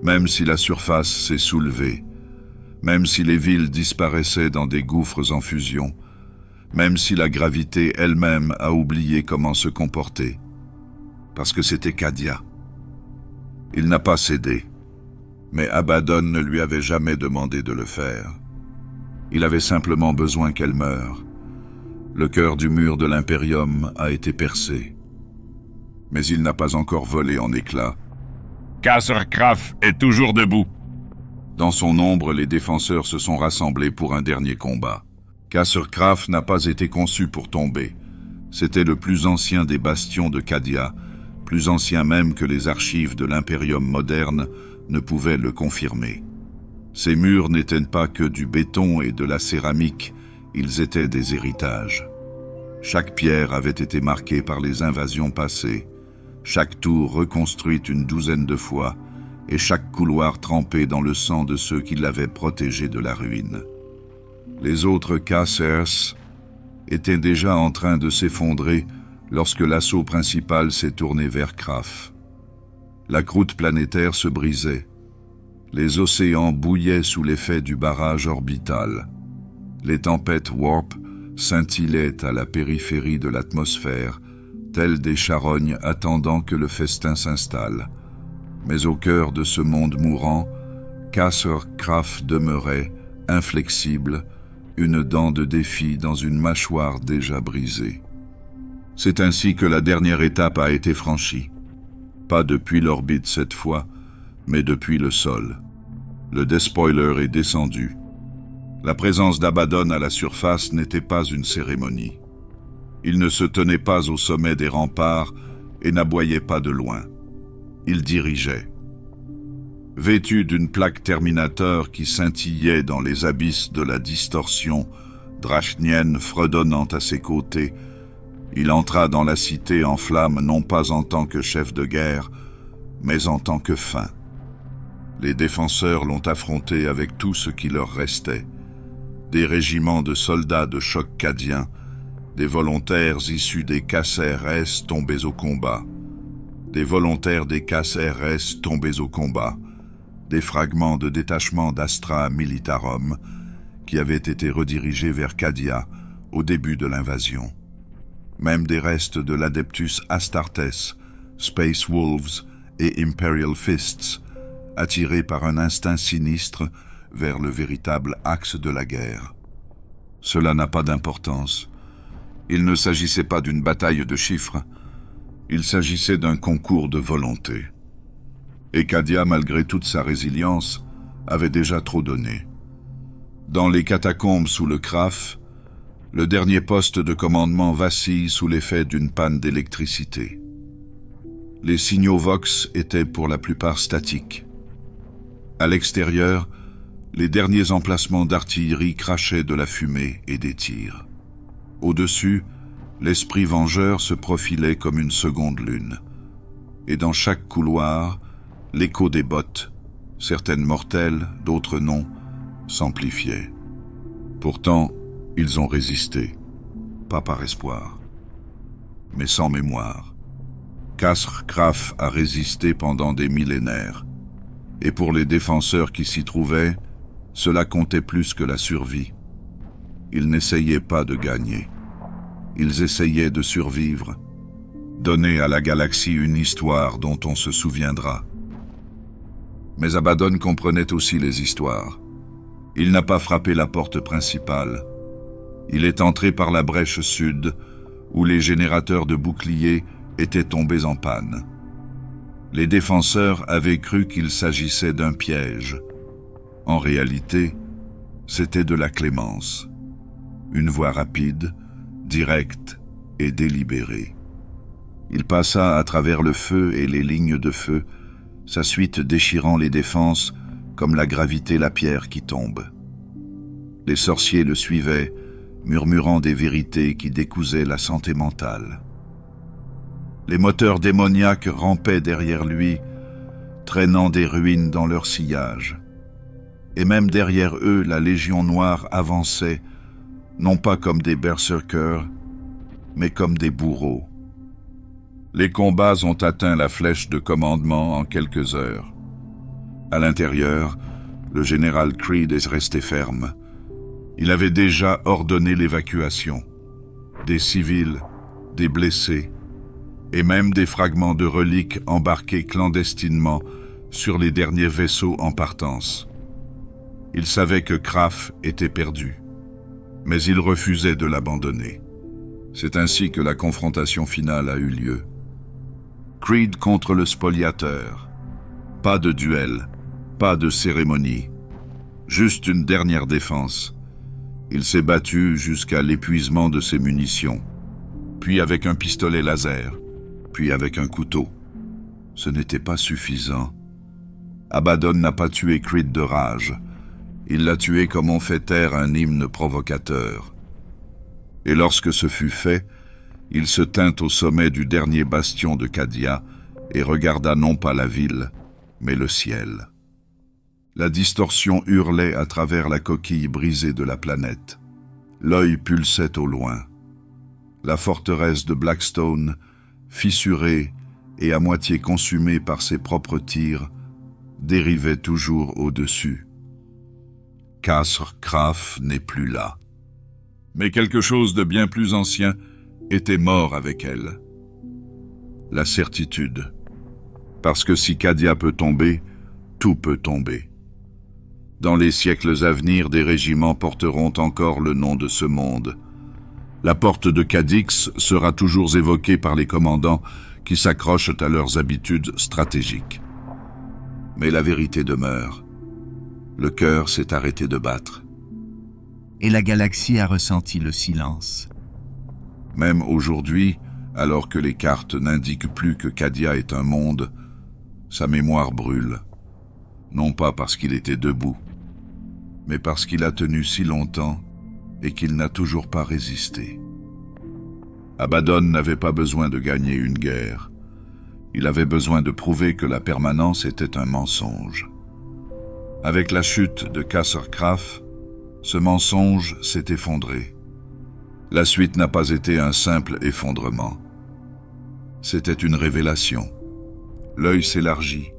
A: Même si la surface s'est soulevée, même si les villes disparaissaient dans des gouffres en fusion, même si la gravité elle-même a oublié comment se comporter. Parce que c'était Cadia. Il n'a pas cédé. Mais Abaddon ne lui avait jamais demandé de le faire. Il avait simplement besoin qu'elle meure. Le cœur du mur de l'Imperium a été percé. Mais il n'a pas encore volé en éclats.
C: Kasr Kraf est toujours debout.
A: Dans son ombre, les défenseurs se sont rassemblés pour un dernier combat. Kasr Kraf n'a pas été conçu pour tomber. C'était le plus ancien des bastions de Cadia, plus ancien même que les archives de l'Imperium moderne ne pouvaient le confirmer. Ces murs n'étaient pas que du béton et de la céramique, ils étaient des héritages. Chaque pierre avait été marquée par les invasions passées, chaque tour reconstruite une 12aine de fois, et chaque couloir trempé dans le sang de ceux qui l'avaient protégé de la ruine. Les autres Kasrs étaient déjà en train de s'effondrer lorsque l'assaut principal s'est tourné vers Krapf. La croûte planétaire se brisait. Les océans bouillaient sous l'effet du barrage orbital. Les tempêtes warp scintillaient à la périphérie de l'atmosphère, telles des charognes attendant que le festin s'installe. Mais au cœur de ce monde mourant, Krapf demeurait, inflexible, une dent de défi dans une mâchoire déjà brisée. C'est ainsi que la dernière étape a été franchie. Pas depuis l'orbite cette fois, mais depuis le sol. Le despoiler est descendu. La présence d'Abaddon à la surface n'était pas une cérémonie. Il ne se tenait pas au sommet des remparts et n'aboyait pas de loin. Il dirigeait. Vêtu d'une plaque Terminator qui scintillait dans les abysses de la distorsion, drachnienne fredonnant à ses côtés, il entra dans la cité en flammes non pas en tant que chef de guerre, mais en tant que fin. Les défenseurs l'ont affronté avec tout ce qui leur restait. Des régiments de soldats de choc cadien, des volontaires issus des KCRS tombés au combat, des volontaires des KCRS tombés au combat, des fragments de détachement d'Astra Militarum qui avaient été redirigés vers Cadia au début de l'invasion. Même des restes de l'Adeptus Astartes, Space Wolves et Imperial Fists, attirés par un instinct sinistre vers le véritable axe de la guerre. Cela n'a pas d'importance. Il ne s'agissait pas d'une bataille de chiffres, il s'agissait d'un concours de volonté. Et Cadia, malgré toute sa résilience, avait déjà trop donné. Dans les catacombes sous le Krapf, le dernier poste de commandement vacille sous l'effet d'une panne d'électricité. Les signaux Vox étaient pour la plupart statiques. À l'extérieur, les derniers emplacements d'artillerie crachaient de la fumée et des tirs. Au-dessus, l'esprit vengeur se profilait comme une seconde lune. Et dans chaque couloir, l'écho des bottes, certaines mortelles, d'autres non, s'amplifiait. Pourtant, ils ont résisté, pas par espoir, mais sans mémoire. Krapf a résisté pendant des millénaires, et pour les défenseurs qui s'y trouvaient, cela comptait plus que la survie. Ils n'essayaient pas de gagner, ils essayaient de survivre, donner à la galaxie une histoire dont on se souviendra. Mais Abaddon comprenait aussi les histoires. Il n'a pas frappé la porte principale. Il est entré par la brèche sud, où les générateurs de boucliers étaient tombés en panne. Les défenseurs avaient cru qu'il s'agissait d'un piège. En réalité, c'était de la clémence. Une voie rapide, directe et délibérée. Il passa à travers le feu et les lignes de feu, sa suite déchirant les défenses comme la gravité la pierre qui tombe. Les sorciers le suivaient, murmurant des vérités qui décousaient la santé mentale. Les moteurs démoniaques rampaient derrière lui, traînant des ruines dans leur sillage. Et même derrière eux, la Légion Noire avançait, non pas comme des berserkers, mais comme des bourreaux. Les combats ont atteint la flèche de commandement en quelques heures. À l'intérieur, le général Creed est resté ferme. Il avait déjà ordonné l'évacuation. Des civils, des blessés, et même des fragments de reliques embarqués clandestinement sur les derniers vaisseaux en partance. Il savait que Krapf était perdu, mais il refusait de l'abandonner. C'est ainsi que la confrontation finale a eu lieu. Creed contre le spoliateur. Pas de duel, pas de cérémonie, juste une dernière défense. Il s'est battu jusqu'à l'épuisement de ses munitions, puis avec un pistolet laser, puis avec un couteau. Ce n'était pas suffisant. Abaddon n'a pas tué Creed de rage. Il l'a tué comme on fait taire un hymne provocateur. Et lorsque ce fut fait, il se tint au sommet du dernier bastion de Cadia et regarda non pas la ville, mais le ciel. La distorsion hurlait à travers la coquille brisée de la planète. L'œil pulsait au loin. La forteresse de Blackstone, fissurée et à moitié consumée par ses propres tirs, dérivait toujours au-dessus. Casr Kraf n'est plus là. Mais quelque chose de bien plus ancien était mort avec elle. La certitude. Parce que si Cadia peut tomber, tout peut tomber. Dans les siècles à venir, des régiments porteront encore le nom de ce monde. La porte de Cadix sera toujours évoquée par les commandants qui s'accrochent à leurs habitudes stratégiques. Mais la vérité demeure. Le cœur s'est arrêté de battre.
E: Et la galaxie a ressenti le silence.
A: Même aujourd'hui, alors que les cartes n'indiquent plus que Cadia est un monde, sa mémoire brûle. Non pas parce qu'il était debout, mais parce qu'il a tenu si longtemps et qu'il n'a toujours pas résisté. Abaddon n'avait pas besoin de gagner une guerre. Il avait besoin de prouver que la permanence était un mensonge. Avec la chute de Casr Kraf, ce mensonge s'est effondré. La suite n'a pas été un simple effondrement. C'était une révélation. L'œil s'élargit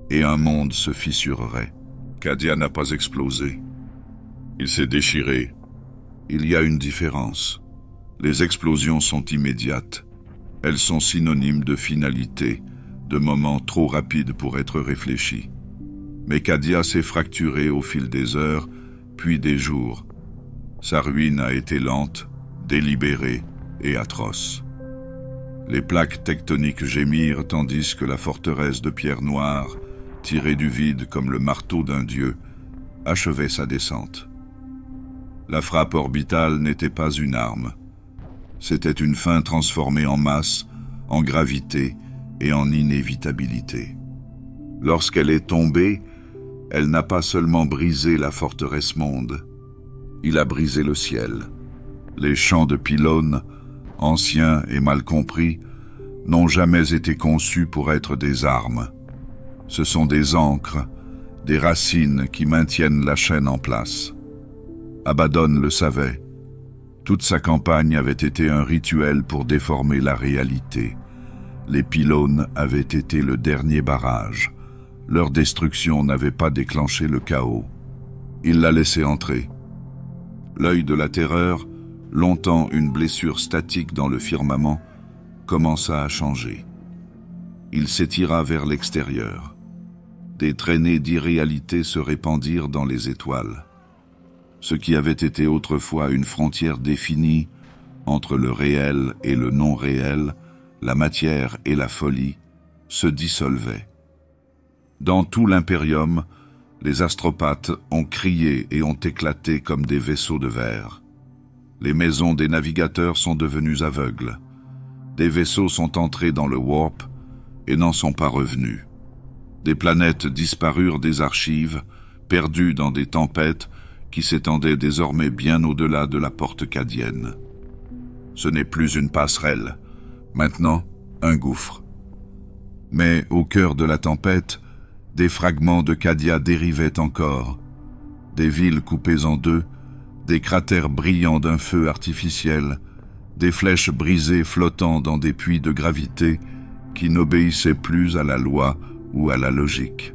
A: et un monde se fissurerait. Cadia n'a pas explosé. Il s'est déchiré. Il y a une différence. Les explosions sont immédiates. Elles sont synonymes de finalité, de moments trop rapides pour être réfléchis. Mais Cadia s'est fracturé au fil des heures, puis des jours. Sa ruine a été lente, délibérée et atroce. Les plaques tectoniques gémirent tandis que la forteresse de pierre noire, tirée du vide comme le marteau d'un dieu, achevait sa descente. La frappe orbitale n'était pas une arme. C'était une fin transformée en masse, en gravité et en inévitabilité. Lorsqu'elle est tombée, elle n'a pas seulement brisé la forteresse monde, il a brisé le ciel. Les champs de pylônes, anciens et mal compris, n'ont jamais été conçus pour être des armes. Ce sont des ancres, des racines qui maintiennent la chaîne en place. Abaddon le savait. Toute sa campagne avait été un rituel pour déformer la réalité. Les pylônes avaient été le dernier barrage. Leur destruction n'avait pas déclenché le chaos. Il l'a laissé entrer. L'œil de la terreur, longtemps une blessure statique dans le firmament, commença à changer. Il s'étira vers l'extérieur. Des traînées d'irréalité se répandirent dans les étoiles. Ce qui avait été autrefois une frontière définie entre le réel et le non-réel, la matière et la folie, se dissolvait. Dans tout l'impérium, les astropathes ont crié et ont éclaté comme des vaisseaux de verre. Les maisons des navigateurs sont devenues aveugles. Des vaisseaux sont entrés dans le warp et n'en sont pas revenus. Des planètes disparurent des archives, perdues dans des tempêtes qui s'étendaient désormais bien au-delà de la porte cadienne. Ce n'est plus une passerelle, maintenant un gouffre. Mais au cœur de la tempête, des fragments de Cadia dérivaient encore. Des villes coupées en deux, des cratères brillants d'un feu artificiel, des flèches brisées flottant dans des puits de gravité qui n'obéissaient plus à la loi ou à la logique.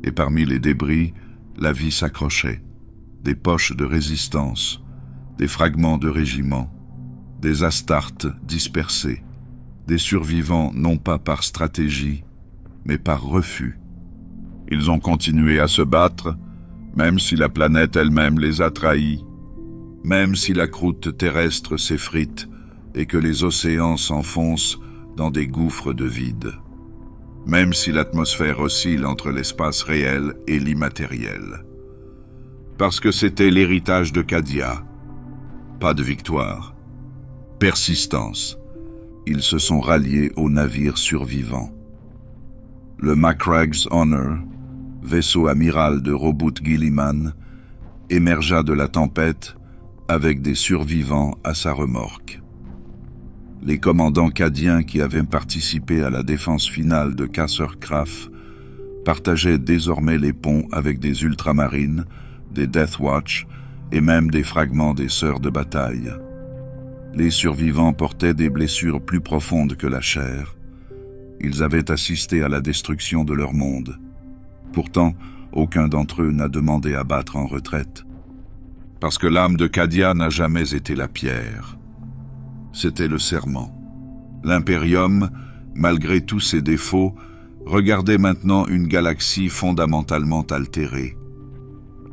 A: Et parmi les débris, la vie s'accrochait. Des poches de résistance, des fragments de régiments, des astartes dispersés, des survivants non pas par stratégie, mais par refus. Ils ont continué à se battre, même si la planète elle-même les a trahis, même si la croûte terrestre s'effrite et que les océans s'enfoncent dans des gouffres de vide, même si l'atmosphère oscille entre l'espace réel et l'immatériel. Parce que c'était l'héritage de Cadia. Pas de victoire. Persistance. Ils se sont ralliés au navire survivant. Le Macrag's Honor, vaisseau amiral de Robut Guilliman, émergea de la tempête avec des survivants à sa remorque. Les commandants cadiens qui avaient participé à la défense finale de Casr Kraf partageaient désormais les ponts avec des ultramarines, des Death Watch et même des fragments des sœurs de bataille. Les survivants portaient des blessures plus profondes que la chair. Ils avaient assisté à la destruction de leur monde. Pourtant, aucun d'entre eux n'a demandé à battre en retraite. Parce que l'âme de Cadia n'a jamais été la pierre. C'était le serment. L'Imperium, malgré tous ses défauts, regardait maintenant une galaxie fondamentalement altérée.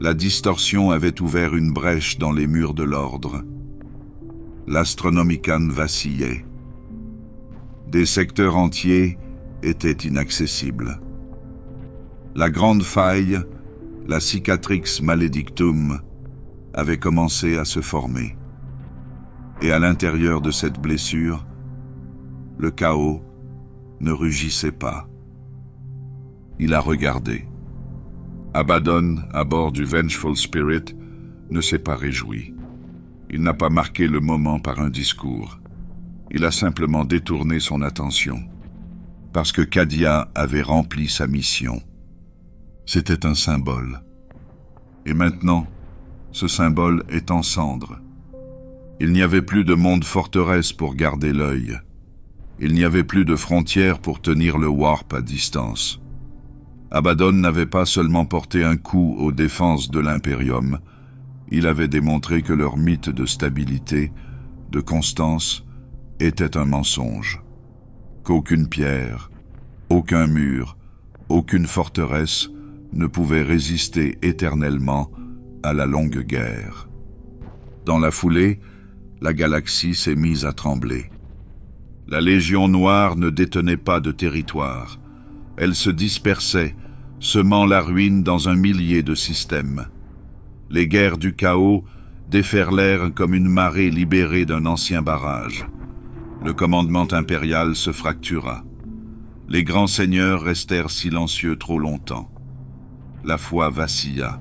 A: La distorsion avait ouvert une brèche dans les murs de l'ordre. L'Astronomican vacillait. Des secteurs entiers étaient inaccessibles. La grande faille, la Cicatrix Maledictum, avait commencé à se former. Et à l'intérieur de cette blessure, le chaos ne rugissait pas. Il a regardé. Abaddon, à bord du Vengeful Spirit, ne s'est pas réjoui. Il n'a pas marqué le moment par un discours. Il a simplement détourné son attention. Parce que Cadia avait rempli sa mission. C'était un symbole. Et maintenant, ce symbole est en cendres. Il n'y avait plus de monde forteresse pour garder l'œil. Il n'y avait plus de frontières pour tenir le warp à distance. Abaddon n'avait pas seulement porté un coup aux défenses de l'Imperium, il avait démontré que leur mythe de stabilité, de constance, était un mensonge. Qu'aucune pierre, aucun mur, aucune forteresse ne pouvait résister éternellement à la longue guerre. Dans la foulée, la galaxie s'est mise à trembler. La Légion Noire ne détenait pas de territoire. Elle se dispersait, semant la ruine dans un millier de systèmes. Les guerres du chaos déferlèrent comme une marée libérée d'un ancien barrage. Le commandement impérial se fractura. Les grands seigneurs restèrent silencieux trop longtemps. La foi vacilla.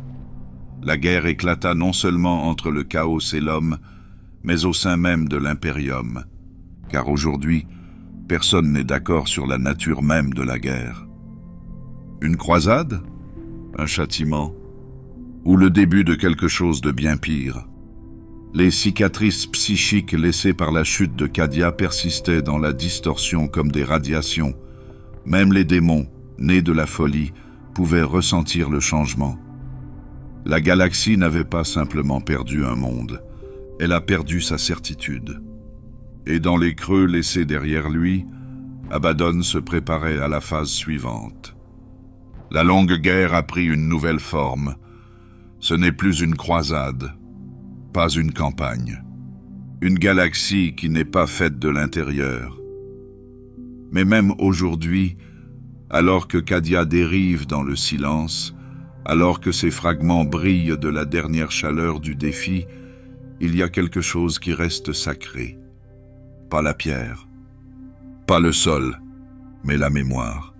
A: La guerre éclata non seulement entre le chaos et l'homme, mais au sein même de l'Imperium. Car aujourd'hui, personne n'est d'accord sur la nature même de la guerre. Une croisade? Un châtiment? Ou le début de quelque chose de bien pire? Les cicatrices psychiques laissées par la chute de Cadia persistaient dans la distorsion comme des radiations. Même les démons, nés de la folie, pouvaient ressentir le changement. La galaxie n'avait pas simplement perdu un monde, elle a perdu sa certitude. Et dans les creux laissés derrière lui, Abaddon se préparait à la phase suivante. La longue guerre a pris une nouvelle forme. Ce n'est plus une croisade, pas une campagne. Une galaxie qui n'est pas faite de l'intérieur. Mais même aujourd'hui, alors que Cadia dérive dans le silence, alors que ses fragments brillent de la dernière chaleur du défi, il y a quelque chose qui reste sacré. Pas la pierre, pas le sol, mais la mémoire.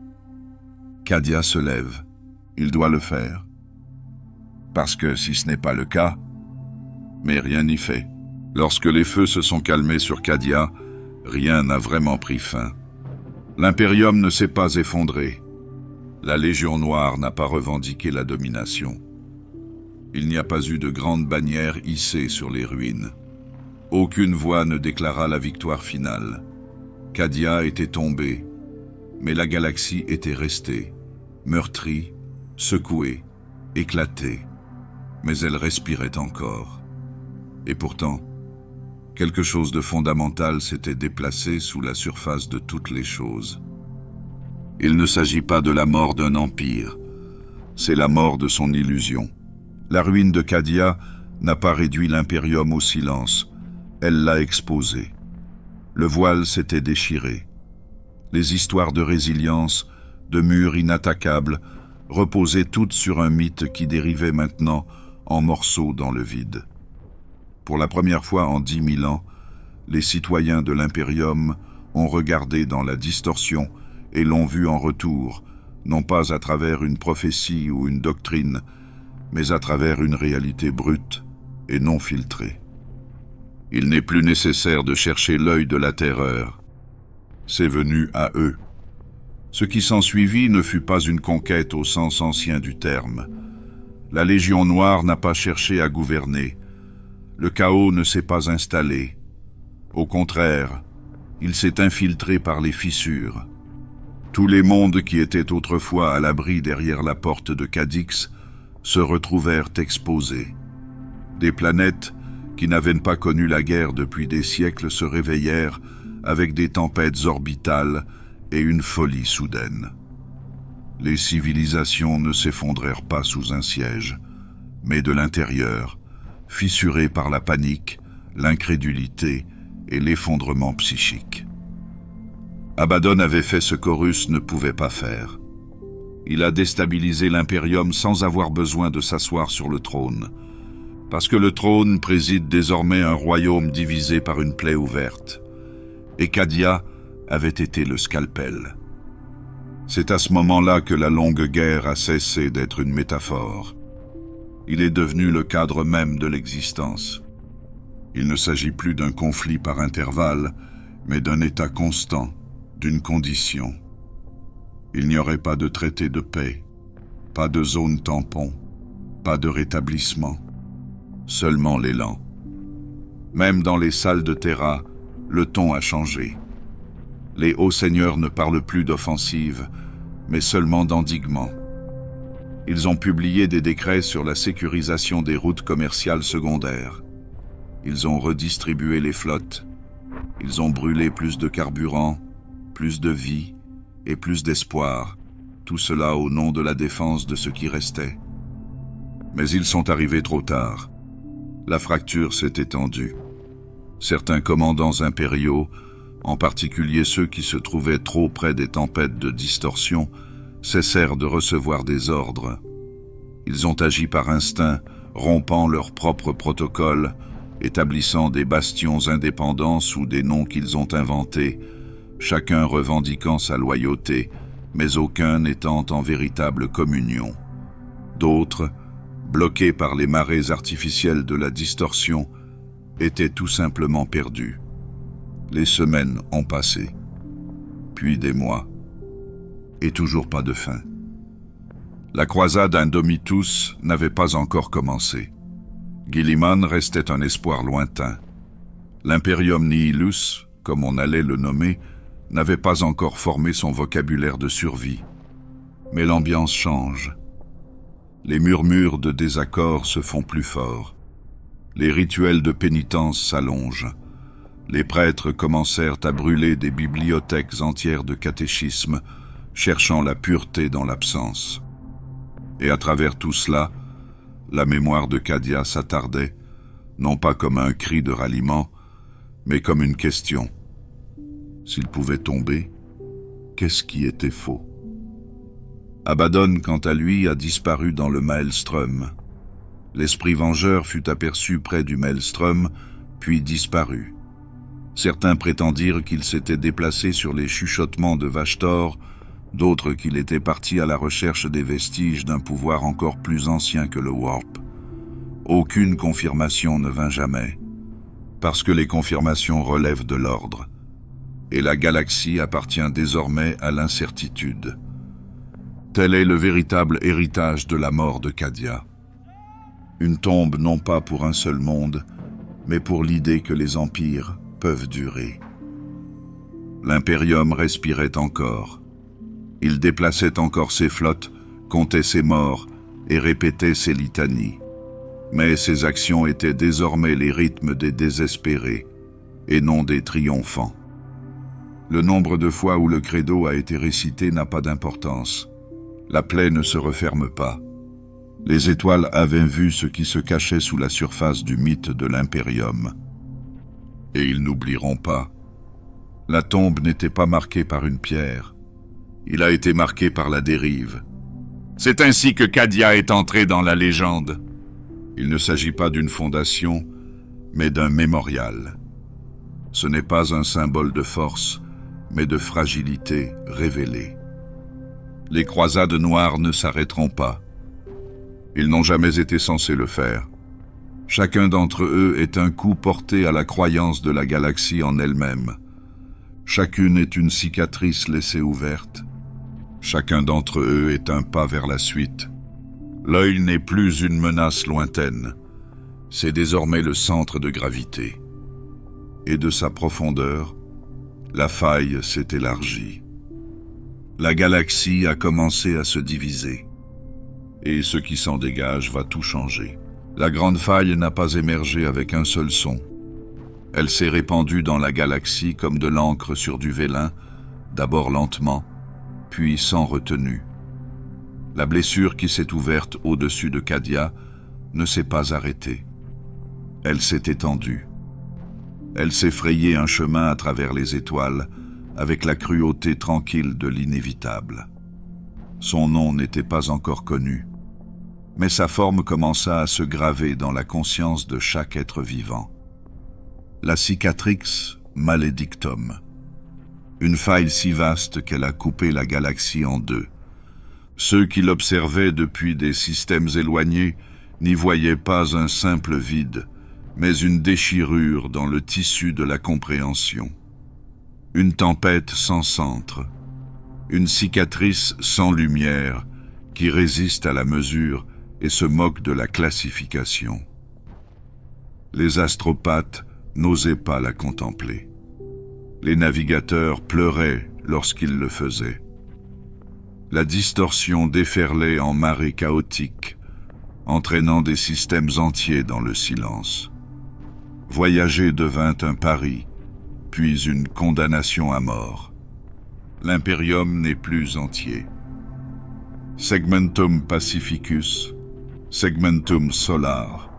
A: Cadia se lève. Il doit le faire. Parce que si ce n'est pas le cas, mais rien n'y fait. Lorsque les feux se sont calmés sur Cadia, rien n'a vraiment pris fin. L'Imperium ne s'est pas effondré. La Légion Noire n'a pas revendiqué la domination. Il n'y a pas eu de grande bannière hissée sur les ruines. Aucune voix ne déclara la victoire finale. Cadia était tombée, mais la galaxie était restée, meurtrie, secouée, éclatée, mais elle respirait encore. Et pourtant, quelque chose de fondamental s'était déplacé sous la surface de toutes les choses. Il ne s'agit pas de la mort d'un empire, c'est la mort de son illusion. La ruine de Cadia n'a pas réduit l'Imperium au silence, elle l'a exposé. Le voile s'était déchiré. Les histoires de résilience, de murs inattaquables, reposaient toutes sur un mythe qui dérivait maintenant en morceaux dans le vide. Pour la première fois en 10 000 ans, les citoyens de l'Imperium ont regardé dans la distorsion et l'ont vu en retour, non pas à travers une prophétie ou une doctrine, mais à travers une réalité brute et non filtrée. Il n'est plus nécessaire de chercher l'œil de la terreur. C'est venu à eux. Ce qui s'ensuivit ne fut pas une conquête au sens ancien du terme. La Légion Noire n'a pas cherché à gouverner. Le chaos ne s'est pas installé. Au contraire, il s'est infiltré par les fissures. Tous les mondes qui étaient autrefois à l'abri derrière la porte de Cadix se retrouvèrent exposés. Des planètes qui n'avaient pas connu la guerre depuis des siècles se réveillèrent avec des tempêtes orbitales et une folie soudaine. Les civilisations ne s'effondrèrent pas sous un siège, mais de l'intérieur, fissurées par la panique, l'incrédulité et l'effondrement psychique. Abaddon avait fait ce qu'Horus ne pouvait pas faire. Il a déstabilisé l'Imperium sans avoir besoin de s'asseoir sur le trône, parce que le trône préside désormais un royaume divisé par une plaie ouverte, et Cadia avait été le scalpel. C'est à ce moment-là que la longue guerre a cessé d'être une métaphore. Il est devenu le cadre même de l'existence. Il ne s'agit plus d'un conflit par intervalle, mais d'un état constant, d'une condition. Il n'y aurait pas de traité de paix, pas de zone tampon, pas de rétablissement, seulement l'élan. Même dans les salles de Terra, le ton a changé. Les hauts seigneurs ne parlent plus d'offensive, mais seulement d'endiguement. Ils ont publié des décrets sur la sécurisation des routes commerciales secondaires. Ils ont redistribué les flottes. Ils ont brûlé plus de carburant, plus de vie et plus d'espoir, tout cela au nom de la défense de ce qui restait. Mais ils sont arrivés trop tard. La fracture s'est étendue. Certains commandants impériaux, en particulier ceux qui se trouvaient trop près des tempêtes de distorsion, cessèrent de recevoir des ordres. Ils ont agi par instinct, rompant leurs propres protocoles, établissant des bastions indépendants sous des noms qu'ils ont inventés, chacun revendiquant sa loyauté, mais aucun n'étant en véritable communion. D'autres, bloqués par les marées artificielles de la distorsion, étaient tout simplement perdus. Les semaines ont passé, puis des mois, et toujours pas de fin. La croisade Indomitus n'avait pas encore commencé. Guilliman restait un espoir lointain. L'Imperium Nihilus, comme on allait le nommer, n'avait pas encore formé son vocabulaire de survie. Mais l'ambiance change. Les murmures de désaccord se font plus forts. Les rituels de pénitence s'allongent. Les prêtres commencèrent à brûler des bibliothèques entières de catéchismes, cherchant la pureté dans l'absence. Et à travers tout cela, la mémoire de Cadia s'attardait, non pas comme un cri de ralliement, mais comme une question. S'il pouvait tomber, qu'est-ce qui était faux? Abaddon, quant à lui, a disparu dans le Maelstrom. L'esprit vengeur fut aperçu près du Maelstrom, puis disparu. Certains prétendirent qu'il s'était déplacé sur les chuchotements de Vashtor, d'autres qu'il était parti à la recherche des vestiges d'un pouvoir encore plus ancien que le Warp. Aucune confirmation ne vint jamais, parce que les confirmations relèvent de l'ordre, et la galaxie appartient désormais à l'incertitude. Tel est le véritable héritage de la mort de Cadia. Une tombe non pas pour un seul monde, mais pour l'idée que les empires peuvent durer. L'Imperium respirait encore. Il déplaçait encore ses flottes, comptait ses morts et répétait ses litanies. Mais ses actions étaient désormais les rythmes des désespérés et non des triomphants. Le nombre de fois où le credo a été récité n'a pas d'importance. La plaie ne se referme pas. Les étoiles avaient vu ce qui se cachait sous la surface du mythe de l'Imperium. Et ils n'oublieront pas. La tombe n'était pas marquée par une pierre. Il a été marqué par la dérive. C'est ainsi que Cadia est entré dans la légende. Il ne s'agit pas d'une fondation, mais d'un mémorial. Ce n'est pas un symbole de force, mais de fragilité révélée. Les croisades noires ne s'arrêteront pas. Ils n'ont jamais été censés le faire. Chacun d'entre eux est un coup porté à la croyance de la galaxie en elle-même. Chacune est une cicatrice laissée ouverte. Chacun d'entre eux est un pas vers la suite. L'œil n'est plus une menace lointaine. C'est désormais le centre de gravité. et de sa profondeur, la faille s'est élargie. La galaxie a commencé à se diviser. Et ce qui s'en dégage va tout changer. La grande faille n'a pas émergé avec un seul son. Elle s'est répandue dans la galaxie comme de l'encre sur du vélin, d'abord lentement, puis sans retenue. La blessure qui s'est ouverte au-dessus de Cadia ne s'est pas arrêtée. Elle s'est étendue. Elle s'est frayé un chemin à travers les étoiles avec la cruauté tranquille de l'inévitable. Son nom n'était pas encore connu, mais sa forme commença à se graver dans la conscience de chaque être vivant. La Cicatrix Maledictum, une faille si vaste qu'elle a coupé la galaxie en deux. Ceux qui l'observaient depuis des systèmes éloignés n'y voyaient pas un simple vide, mais une déchirure dans le tissu de la compréhension. Une tempête sans centre, une cicatrice sans lumière qui résiste à la mesure et se moque de la classification. Les astropathes n'osaient pas la contempler. Les navigateurs pleuraient lorsqu'ils le faisaient. La distorsion déferlait en marée chaotique, entraînant des systèmes entiers dans le silence. Voyager devint un pari, puis une condamnation à mort. L'impérium n'est plus entier. Segmentum Pacificus, Segmentum Solar.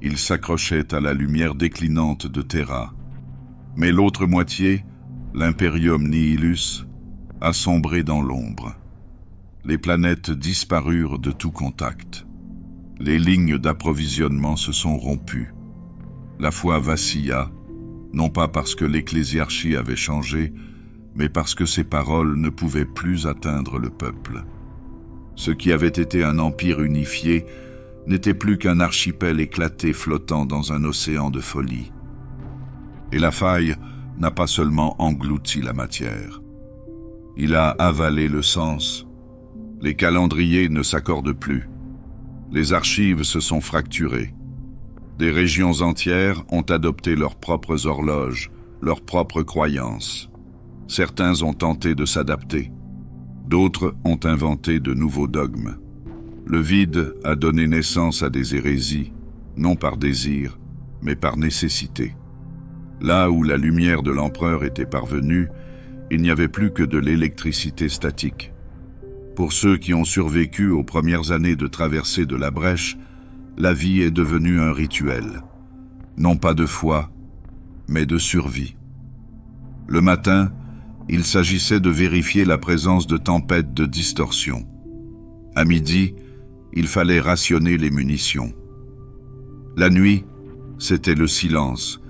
A: Il s'accrochait à la lumière déclinante de Terra. Mais l'autre moitié, l'Imperium Nihilus, a sombré dans l'ombre. Les planètes disparurent de tout contact. Les lignes d'approvisionnement se sont rompues. La foi vacilla, non pas parce que l'ecclésiarchie avait changé, mais parce que ses paroles ne pouvaient plus atteindre le peuple. Ce qui avait été un empire unifié n'était plus qu'un archipel éclaté flottant dans un océan de folie. Et la faille n'a pas seulement englouti la matière. Il a avalé le sens. Les calendriers ne s'accordent plus. Les archives se sont fracturées. Des régions entières ont adopté leurs propres horloges, leurs propres croyances. Certains ont tenté de s'adapter. D'autres ont inventé de nouveaux dogmes. Le vide a donné naissance à des hérésies, non par désir, mais par nécessité. Là où la lumière de l'empereur était parvenue, il n'y avait plus que de l'électricité statique. Pour ceux qui ont survécu aux premières années de traversée de la brèche, la vie est devenue un rituel. Non pas de foi, mais de survie. Le matin, il s'agissait de vérifier la présence de tempêtes de distorsion. À midi, il fallait rationner les munitions. La nuit, c'était le silence,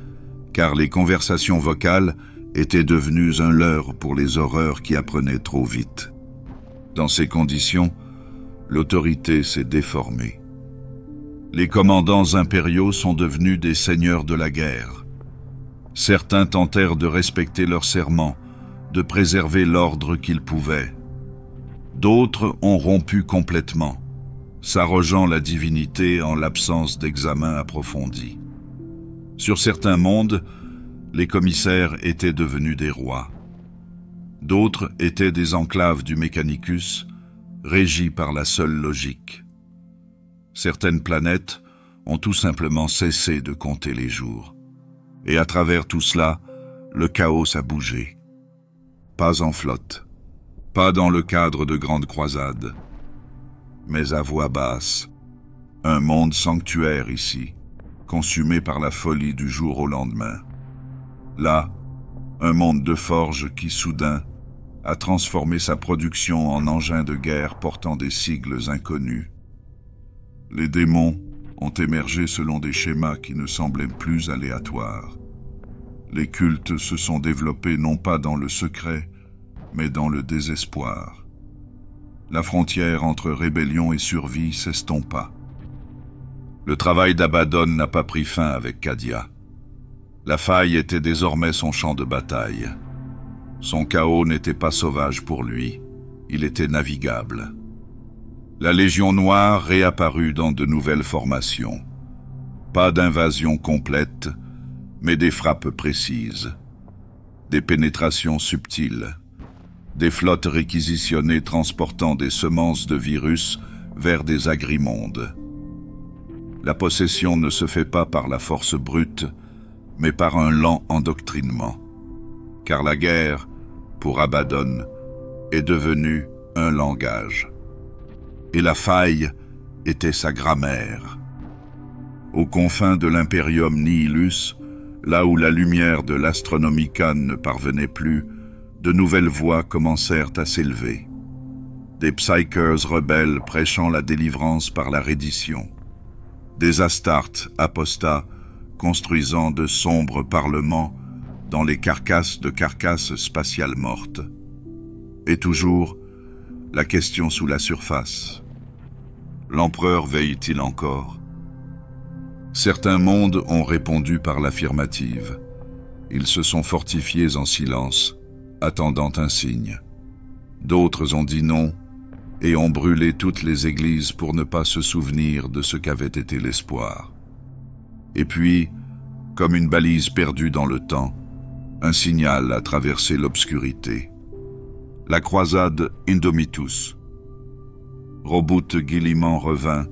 A: car les conversations vocales étaient devenues un leurre pour les horreurs qui apprenaient trop vite. Dans ces conditions, l'autorité s'est déformée. Les commandants impériaux sont devenus des seigneurs de la guerre. Certains tentèrent de respecter leur serment, de préserver l'ordre qu'ils pouvaient. D'autres ont rompu complètement, s'arrogeant la divinité en l'absence d'examen approfondi. Sur certains mondes, les commissaires étaient devenus des rois. D'autres étaient des enclaves du Mechanicus, régis par la seule logique. Certaines planètes ont tout simplement cessé de compter les jours. Et à travers tout cela, le chaos a bougé. Pas en flotte, pas dans le cadre de grandes croisades, mais à voix basse. Un monde sanctuaire ici, consumé par la folie du jour au lendemain. Là, un monde de forge qui, soudain, a transformé sa production en engin de guerre portant des sigles inconnus. Les démons ont émergé selon des schémas qui ne semblaient plus aléatoires. Les cultes se sont développés non pas dans le secret, mais dans le désespoir. La frontière entre rébellion et survie s'estompa. Le travail d'Abaddon n'a pas pris fin avec Cadia. La faille était désormais son champ de bataille. Son chaos n'était pas sauvage pour lui, il était navigable. La Légion Noire réapparut dans de nouvelles formations. Pas d'invasion complète, mais des frappes précises, des pénétrations subtiles, des flottes réquisitionnées transportant des semences de virus vers des agrimondes. La possession ne se fait pas par la force brute, mais par un lent endoctrinement. Car la guerre, pour Abaddon, est devenue un langage. Et la faille était sa grammaire. Aux confins de l'Imperium Nihilus, là où la lumière de l'Astronomicon ne parvenait plus, de nouvelles voix commencèrent à s'élever. Des Psykers rebelles prêchant la délivrance par la reddition. Des Astartes apostats construisant de sombres parlements dans les carcasses de carcasses spatiales mortes. Et toujours, la question sous la surface. L'empereur veille-t-il encore? Certains mondes ont répondu par l'affirmative. Ils se sont fortifiés en silence, attendant un signe. D'autres ont dit non et ont brûlé toutes les églises pour ne pas se souvenir de ce qu'avait été l'espoir. Et puis, comme une balise perdue dans le temps, un signal a traversé l'obscurité. La croisade Indomitus. Roboute Guilliman revint,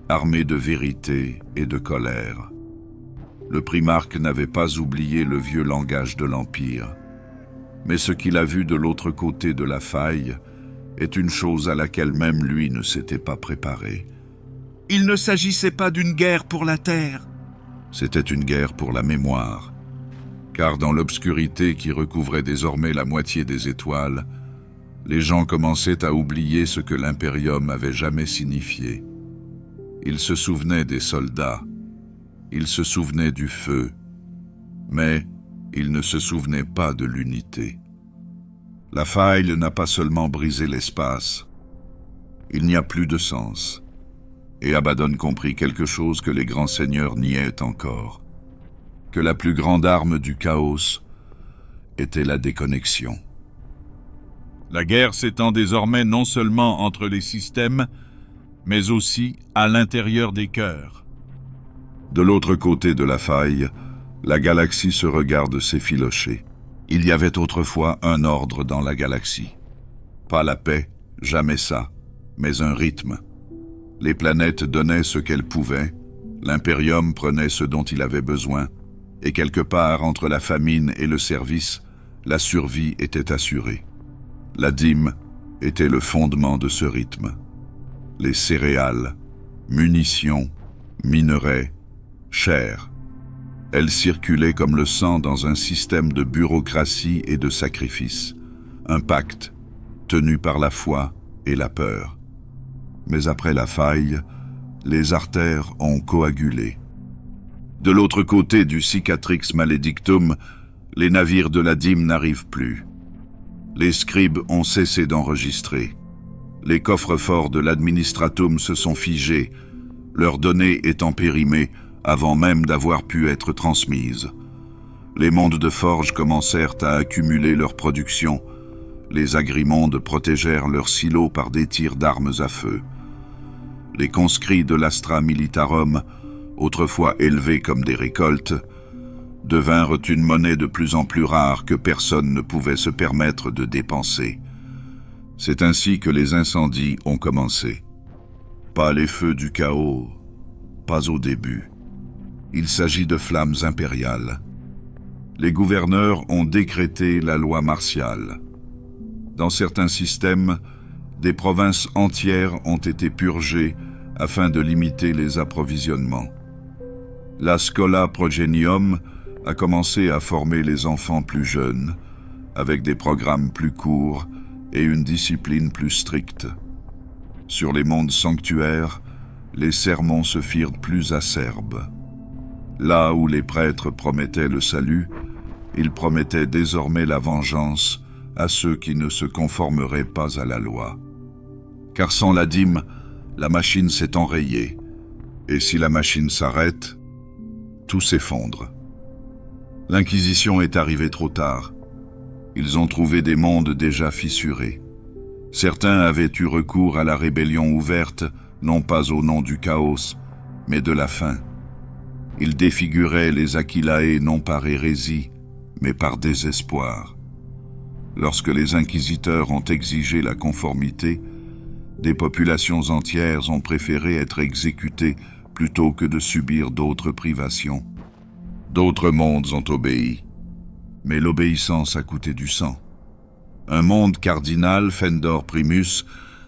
A: armé de vérité et de colère. Le primarque n'avait pas oublié le vieux langage de l'Empire. Mais ce qu'il a vu de l'autre côté de la faille est une chose à laquelle même lui ne s'était pas préparé.
D: Il ne s'agissait pas d'une guerre pour la Terre.
A: C'était une guerre pour la mémoire. Car dans l'obscurité qui recouvrait désormais la moitié des étoiles, les gens commençaient à oublier ce que l'Imperium avait jamais signifié. Ils se souvenaient des soldats, ils se souvenaient du feu, mais ils ne se souvenaient pas de l'unité. La faille n'a pas seulement brisé l'espace, il n'y a plus de sens. Et Abaddon comprit quelque chose que les grands seigneurs niaient encore, que la plus grande arme du chaos était la déconnexion. La guerre s'étend désormais non seulement entre les systèmes, mais aussi à l'intérieur des cœurs. De l'autre côté de la faille, la galaxie se regarde s'effilocher. Il y avait autrefois un ordre dans la galaxie. Pas la paix, jamais ça, mais un rythme. Les planètes donnaient ce qu'elles pouvaient, l'Imperium prenait ce dont il avait besoin, et quelque part entre la famine et le service, la survie était assurée. La dîme était le fondement de ce rythme. Les céréales, munitions, minerais, chair. Elles circulaient comme le sang dans un système de bureaucratie et de sacrifice, un pacte tenu par la foi et la peur. Mais après la faille, les artères ont coagulé. De l'autre côté du Cicatrix Maledictum, les navires de la dîme n'arrivent plus. Les scribes ont cessé d'enregistrer. Les coffres-forts de l'administratum se sont figés, leurs données étant périmées avant même d'avoir pu être transmises. Les mondes de forge commencèrent à accumuler leur production. Les agrimondes protégèrent leurs silos par des tirs d'armes à feu. Les conscrits de l'Astra Militarum, autrefois élevés comme des récoltes, devinrent une monnaie de plus en plus rare que personne ne pouvait se permettre de dépenser. C'est ainsi que les incendies ont commencé. Pas les feux du chaos, pas au début. Il s'agit de flammes impériales. Les gouverneurs ont décrété la loi martiale. Dans certains systèmes, des provinces entières ont été purgées afin de limiter les approvisionnements. La Schola Progenium a commencé à former les enfants plus jeunes, avec des programmes plus courts et une discipline plus stricte. Sur les mondes sanctuaires, les sermons se firent plus acerbes. Là où les prêtres promettaient le salut, ils promettaient désormais la vengeance à ceux qui ne se conformeraient pas à la loi. Car sans la dîme, la machine s'est enrayée, et si la machine s'arrête, tout s'effondre. L'Inquisition est arrivée trop tard. Ils ont trouvé des mondes déjà fissurés. Certains avaient eu recours à la rébellion ouverte, non pas au nom du chaos, mais de la faim. Il défigurait les Aquilae non par hérésie, mais par désespoir. Lorsque les inquisiteurs ont exigé la conformité, des populations entières ont préféré être exécutées plutôt que de subir d'autres privations. D'autres mondes ont obéi, mais l'obéissance a coûté du sang. Un monde cardinal, Fendor Primus,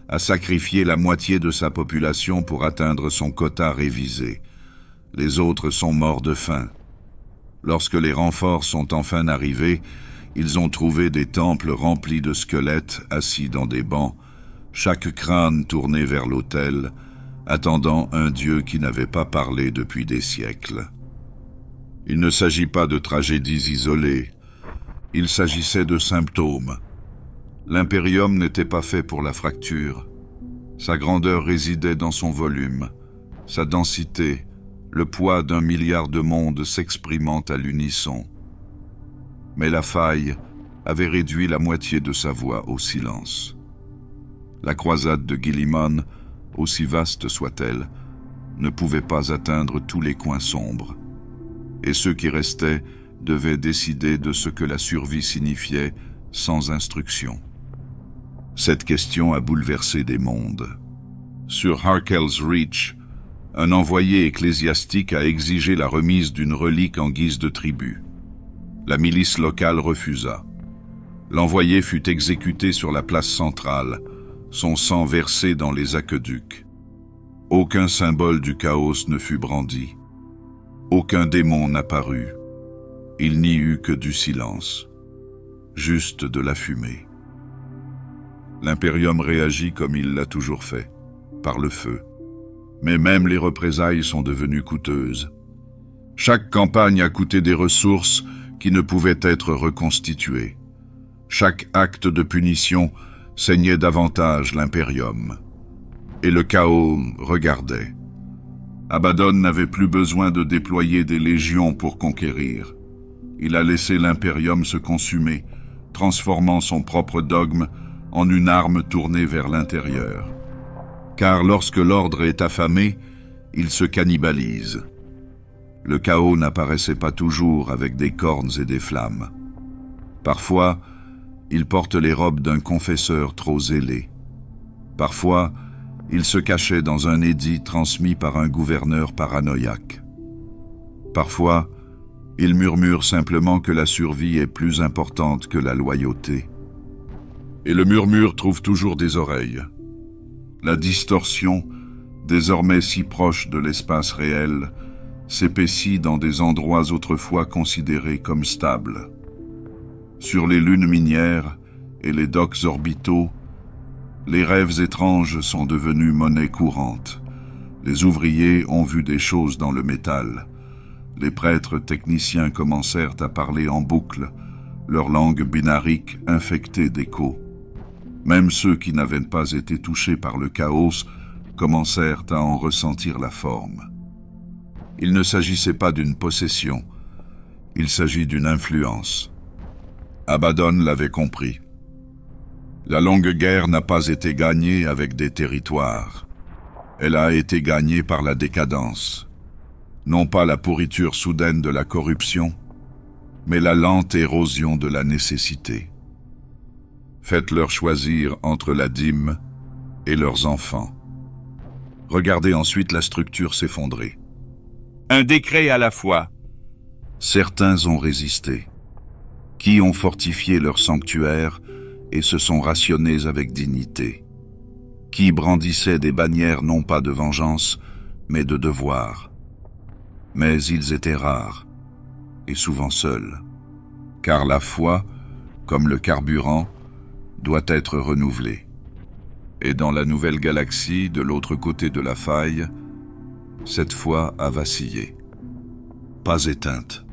A: a sacrifié la moitié de sa population pour atteindre son quota révisé. Les autres sont morts de faim. Lorsque les renforts sont enfin arrivés, ils ont trouvé des temples remplis de squelettes assis dans des bancs, chaque crâne tourné vers l'autel, attendant un dieu qui n'avait pas parlé depuis des siècles. Il ne s'agit pas de tragédies isolées, il s'agissait de symptômes. L'impérium n'était pas fait pour la fracture. Sa grandeur résidait dans son volume, sa densité, le poids d'1 milliard de mondes s'exprimant à l'unisson. Mais la faille avait réduit la moitié de sa voix au silence. La croisade de Guilliman, aussi vaste soit-elle, ne pouvait pas atteindre tous les coins sombres, et ceux qui restaient devaient décider de ce que la survie signifiait sans instruction. Cette question a bouleversé des mondes. Sur Harkell's Reach, un envoyé ecclésiastique a exigé la remise d'une relique en guise de tribut. La milice locale refusa. L'envoyé fut exécuté sur la place centrale, son sang versé dans les aqueducs. Aucun symbole du chaos ne fut brandi. Aucun démon n'apparut. Il n'y eut que du silence, juste de la fumée. L'Impérium réagit comme il l'a toujours fait, par le feu. Mais même les représailles sont devenues coûteuses. Chaque campagne a coûté des ressources qui ne pouvaient être reconstituées. Chaque acte de punition saignait davantage l'Impérium. Et le chaos regardait. Abaddon n'avait plus besoin de déployer des légions pour conquérir. Il a laissé l'Impérium se consumer, transformant son propre dogme en une arme tournée vers l'intérieur. Car lorsque l'ordre est affamé, il se cannibalise. Le chaos n'apparaissait pas toujours avec des cornes et des flammes. Parfois, il porte les robes d'un confesseur trop zélé. Parfois, il se cachait dans un édit transmis par un gouverneur paranoïaque. Parfois, il murmure simplement que la survie est plus importante que la loyauté. Et le murmure trouve toujours des oreilles. La distorsion, désormais si proche de l'espace réel, s'épaissit dans des endroits autrefois considérés comme stables. Sur les lunes minières et les docks orbitaux, les rêves étranges sont devenus monnaie courante. Les ouvriers ont vu des choses dans le métal. Les prêtres techniciens commencèrent à parler en boucle, leur langue binarique infectée d'échos. Même ceux qui n'avaient pas été touchés par le chaos commencèrent à en ressentir la forme. Il ne s'agissait pas d'une possession, il s'agit d'une influence. Abaddon l'avait compris. La longue guerre n'a pas été gagnée avec des territoires. Elle a été gagnée par la décadence. Non pas la pourriture soudaine de la corruption, mais la lente érosion de la nécessité. Faites-leur choisir entre la dîme et leurs enfants. Regardez ensuite la structure s'effondrer.
C: Un décret à la fois.
A: Certains ont résisté, qui ont fortifié leur sanctuaire et se sont rationnés avec dignité, qui brandissaient des bannières non pas de vengeance, mais de devoir. Mais ils étaient rares, et souvent seuls, car la foi, comme le carburant, doit être renouvelée. Et dans la nouvelle galaxie, de l'autre côté de la faille, cette foi a vacillé. Pas éteinte,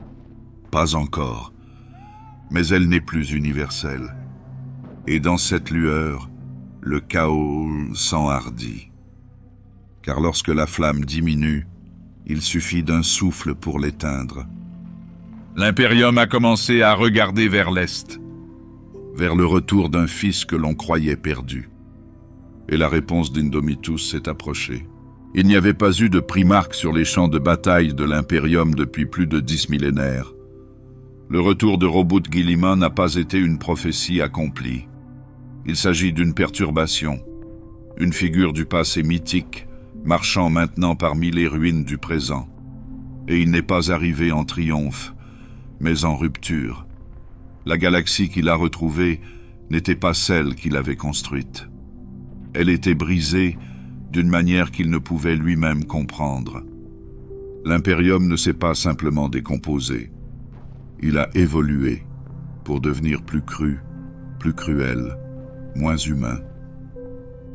A: pas encore, mais elle n'est plus universelle. Et dans cette lueur, le chaos s'enhardit. Car lorsque la flamme diminue, il suffit d'un souffle pour l'éteindre.
C: L'Impérium a commencé à regarder vers l'Est.
A: Vers le retour d'un fils que l'on croyait perdu. Et la réponse d'Indomitus s'est approchée. Il n'y avait pas eu de primarque sur les champs de bataille de l'Imperium depuis plus de 10 millénaires. Le retour de Roboute Guilliman n'a pas été une prophétie accomplie. Il s'agit d'une perturbation, une figure du passé mythique, marchant maintenant parmi les ruines du présent. Et il n'est pas arrivé en triomphe, mais en rupture. La galaxie qu'il a retrouvée n'était pas celle qu'il avait construite. Elle était brisée d'une manière qu'il ne pouvait lui-même comprendre. L'Imperium ne s'est pas simplement décomposé. Il a évolué pour devenir plus cru, plus cruel, moins humain.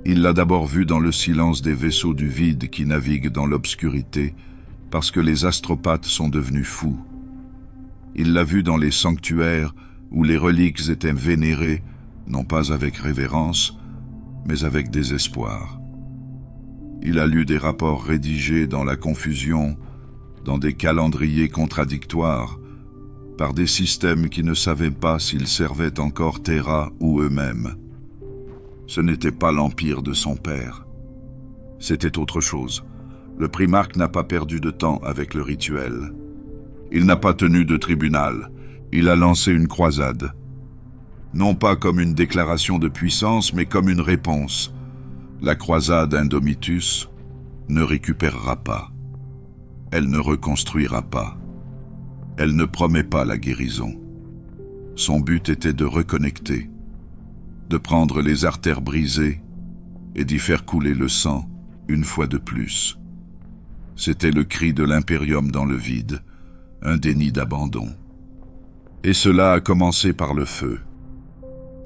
A: Il l'a d'abord vu dans le silence des vaisseaux du vide qui naviguent dans l'obscurité parce que les astropathes sont devenus fous. Il l'a vu dans les sanctuaires où les reliques étaient vénérées, non pas avec révérence, mais avec désespoir. Il a lu des rapports rédigés dans la confusion, dans des calendriers contradictoires, par des systèmes qui ne savaient pas s'ils servaient encore Terra ou eux-mêmes. Ce n'était pas l'empire de son père. C'était autre chose. Le primarque n'a pas perdu de temps avec le rituel. Il n'a pas tenu de tribunal. Il a lancé une croisade. Non pas comme une déclaration de puissance, mais comme une réponse. La croisade Indomitus ne récupérera pas. Elle ne reconstruira pas. Elle ne promet pas la guérison. Son but était de reconnecter, de prendre les artères brisées et d'y faire couler le sang une fois de plus. C'était le cri de l'Imperium dans le vide, un déni d'abandon. Et cela a commencé par le feu.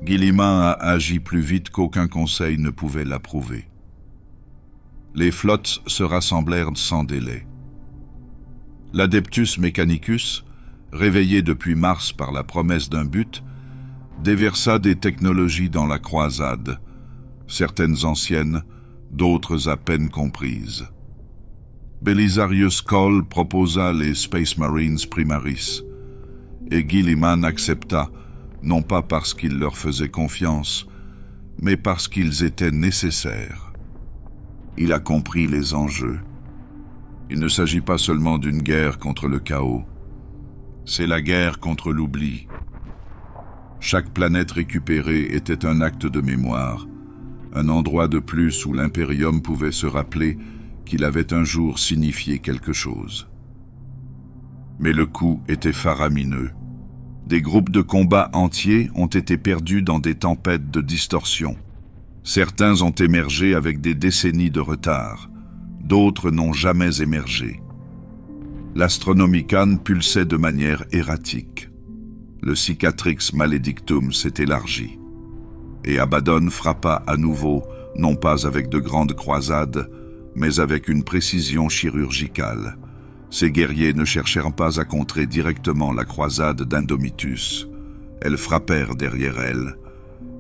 A: Guilliman a agi plus vite qu'aucun conseil ne pouvait l'approuver. Les flottes se rassemblèrent sans délai. L'Adeptus Mechanicus, réveillé depuis mars par la promesse d'un but, déversa des technologies dans la croisade, certaines anciennes, d'autres à peine comprises. Belisarius Cole proposa les Space Marines Primaris, et Guilliman accepta, non pas parce qu'il leur faisait confiance, mais parce qu'ils étaient nécessaires. Il a compris les enjeux. Il ne s'agit pas seulement d'une guerre contre le chaos, c'est la guerre contre l'oubli. Chaque planète récupérée était un acte de mémoire, un endroit de plus où l'Imperium pouvait se rappeler qu'il avait un jour signifié quelque chose. Mais le coup était faramineux. Des groupes de combat entiers ont été perdus dans des tempêtes de distorsion. Certains ont émergé avec des décennies de retard, d'autres n'ont jamais émergé. L'Astronomicon pulsait de manière erratique. Le Cicatrix Maledictum s'est élargi. Et Abaddon frappa à nouveau, non pas avec de grandes croisades, mais avec une précision chirurgicale. Ces guerriers ne cherchèrent pas à contrer directement la croisade d'Indomitus. Elles frappèrent derrière elle.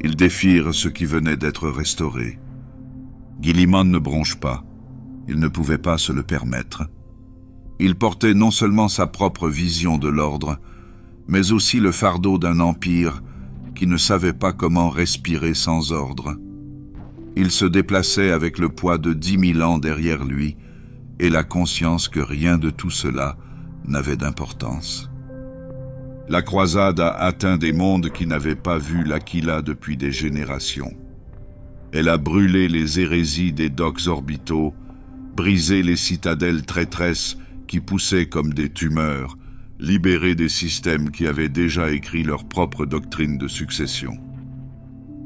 A: Ils défirent ce qui venait d'être restauré. Guilliman ne bronche pas. Il ne pouvait pas se le permettre. Il portait non seulement sa propre vision de l'ordre, mais aussi le fardeau d'un empire qui ne savait pas comment respirer sans ordre. Il se déplaçait avec le poids de 10 000 ans derrière lui et la conscience que rien de tout cela n'avait d'importance. La croisade a atteint des mondes qui n'avaient pas vu l'Aquila depuis des générations. Elle a brûlé les hérésies des docks orbitaux, brisé les citadelles traîtresses qui poussaient comme des tumeurs, libéré des systèmes qui avaient déjà écrit leur propre doctrine de succession.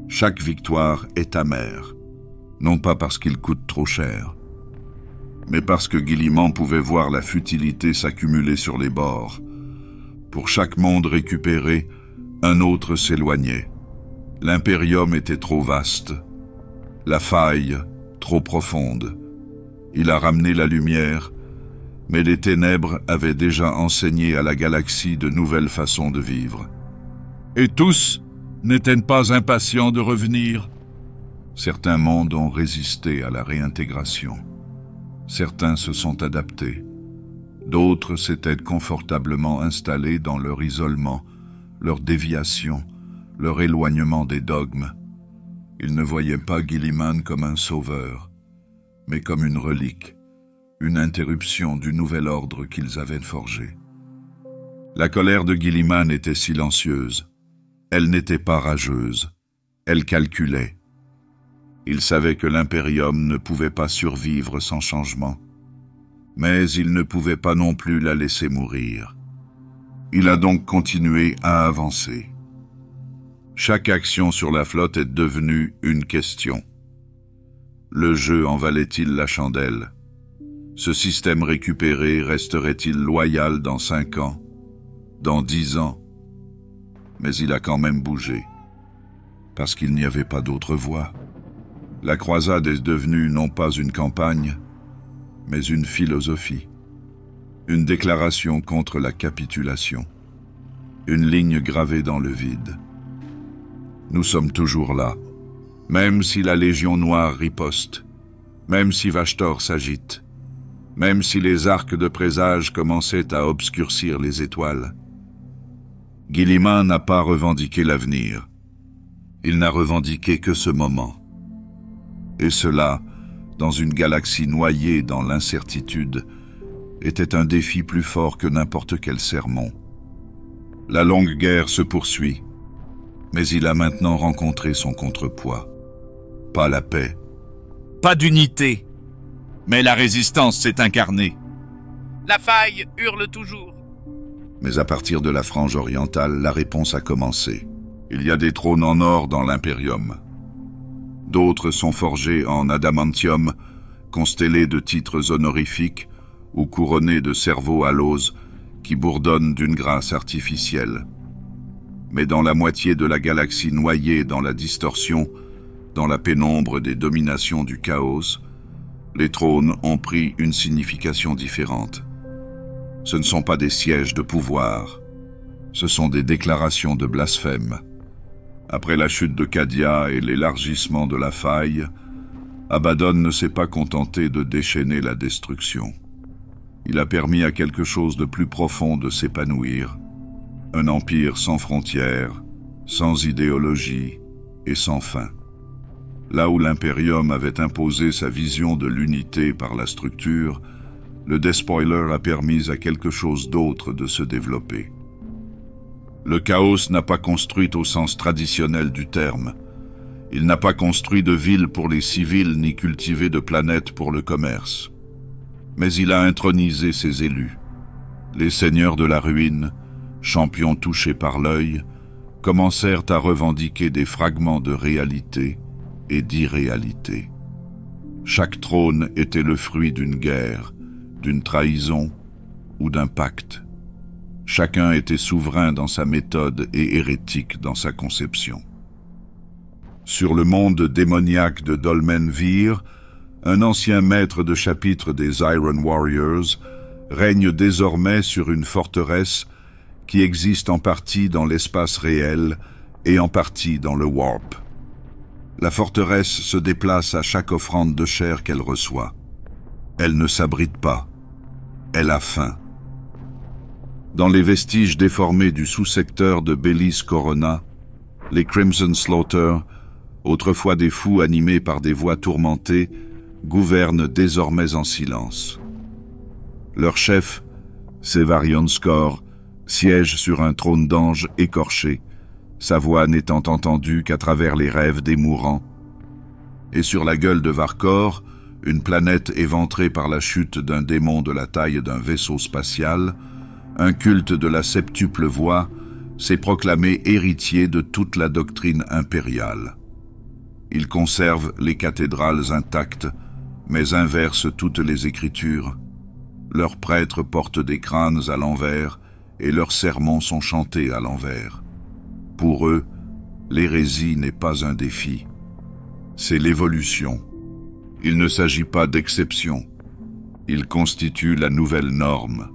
A: Chaque victoire est amère, non pas parce qu'il coûte trop cher, mais parce que Guilliman pouvait voir la futilité s'accumuler sur les bords. Pour chaque monde récupéré, un autre s'éloignait. L'Imperium était trop vaste, la faille trop profonde. Il a ramené la lumière, mais les ténèbres avaient déjà enseigné à la galaxie de nouvelles façons de vivre.
D: Et tous n'étaient pas impatients de revenir.
A: Certains mondes ont résisté à la réintégration. Certains se sont adaptés. D'autres s'étaient confortablement installés dans leur isolement, leur déviation, leur éloignement des dogmes. Ils ne voyaient pas Guilliman comme un sauveur, mais comme une relique, une interruption du nouvel ordre qu'ils avaient forgé. La colère de Guilliman était silencieuse. Elle n'était pas rageuse. Elle calculait. Il savait que l'Imperium ne pouvait pas survivre sans changement. Mais il ne pouvait pas non plus la laisser mourir. Il a donc continué à avancer. Chaque action sur la flotte est devenue une question. Le jeu en valait-il la chandelle? Ce système récupéré resterait-il loyal dans 5 ans? Dans 10 ans? Mais il a quand même bougé. Parce qu'il n'y avait pas d'autre voie. La croisade est devenue non pas une campagne, mais une philosophie. Une déclaration contre la capitulation. Une ligne gravée dans le vide. Nous sommes toujours là. Même si la Légion Noire riposte. Même si Vashtor s'agite. Même si les arcs de présage commençaient à obscurcir les étoiles. Guilliman n'a pas revendiqué l'avenir. Il n'a revendiqué que ce moment. Et cela, dans une galaxie noyée dans l'incertitude, était un défi plus fort que n'importe quel sermon. La longue guerre se poursuit, mais il a maintenant rencontré son contrepoids. Pas la paix.
D: Pas d'unité. Mais la résistance s'est incarnée.
B: La faille hurle toujours.
A: Mais à partir de la frange orientale, la réponse a commencé. Il y a des trônes en or dans l'Imperium. D'autres sont forgés en adamantium, constellés de titres honorifiques ou couronnés de cerveaux à l'ose qui bourdonnent d'une grâce artificielle. Mais dans la moitié de la galaxie noyée dans la distorsion, dans la pénombre des dominations du chaos, les trônes ont pris une signification différente. Ce ne sont pas des sièges de pouvoir, ce sont des déclarations de blasphème. Après la chute de Cadia et l'élargissement de la faille, Abaddon ne s'est pas contenté de déchaîner la destruction. Il a permis à quelque chose de plus profond de s'épanouir. Un empire sans frontières, sans idéologie et sans fin. Là où l'Imperium avait imposé sa vision de l'unité par la structure, le Despoiler a permis à quelque chose d'autre de se développer. Le chaos n'a pas construit au sens traditionnel du terme. Il n'a pas construit de villes pour les civils ni cultivé de planètes pour le commerce. Mais il a intronisé ses élus. Les seigneurs de la ruine, champions touchés par l'œil, commencèrent à revendiquer des fragments de réalité et d'irréalité. Chaque trône était le fruit d'une guerre, d'une trahison ou d'un pacte. Chacun était souverain dans sa méthode et hérétique dans sa conception. Sur le monde démoniaque de Dolmen Vir, un ancien maître de chapitre des Iron Warriors règne désormais sur une forteresse qui existe en partie dans l'espace réel et en partie dans le Warp. La forteresse se déplace à chaque offrande de chair qu'elle reçoit. Elle ne s'abrite pas. Elle a faim. Dans les vestiges déformés du sous-secteur de Bellis Corona, les Crimson Slaughter, autrefois des fous animés par des voix tourmentées, gouvernent désormais en silence. Leur chef, Sevarion Skor, siège sur un trône d'ange écorché, sa voix n'étant entendue qu'à travers les rêves des mourants. Et sur la gueule de Varkor, une planète éventrée par la chute d'un démon de la taille d'un vaisseau spatial, un culte de la septuple voix s'est proclamé héritier de toute la doctrine impériale. Il conserve les cathédrales intactes, mais inverse toutes les écritures. Leurs prêtres portent des crânes à l'envers et leurs sermons sont chantés à l'envers. Pour eux, l'hérésie n'est pas un défi, c'est l'évolution. Il ne s'agit pas d'exception, il constitue la nouvelle norme.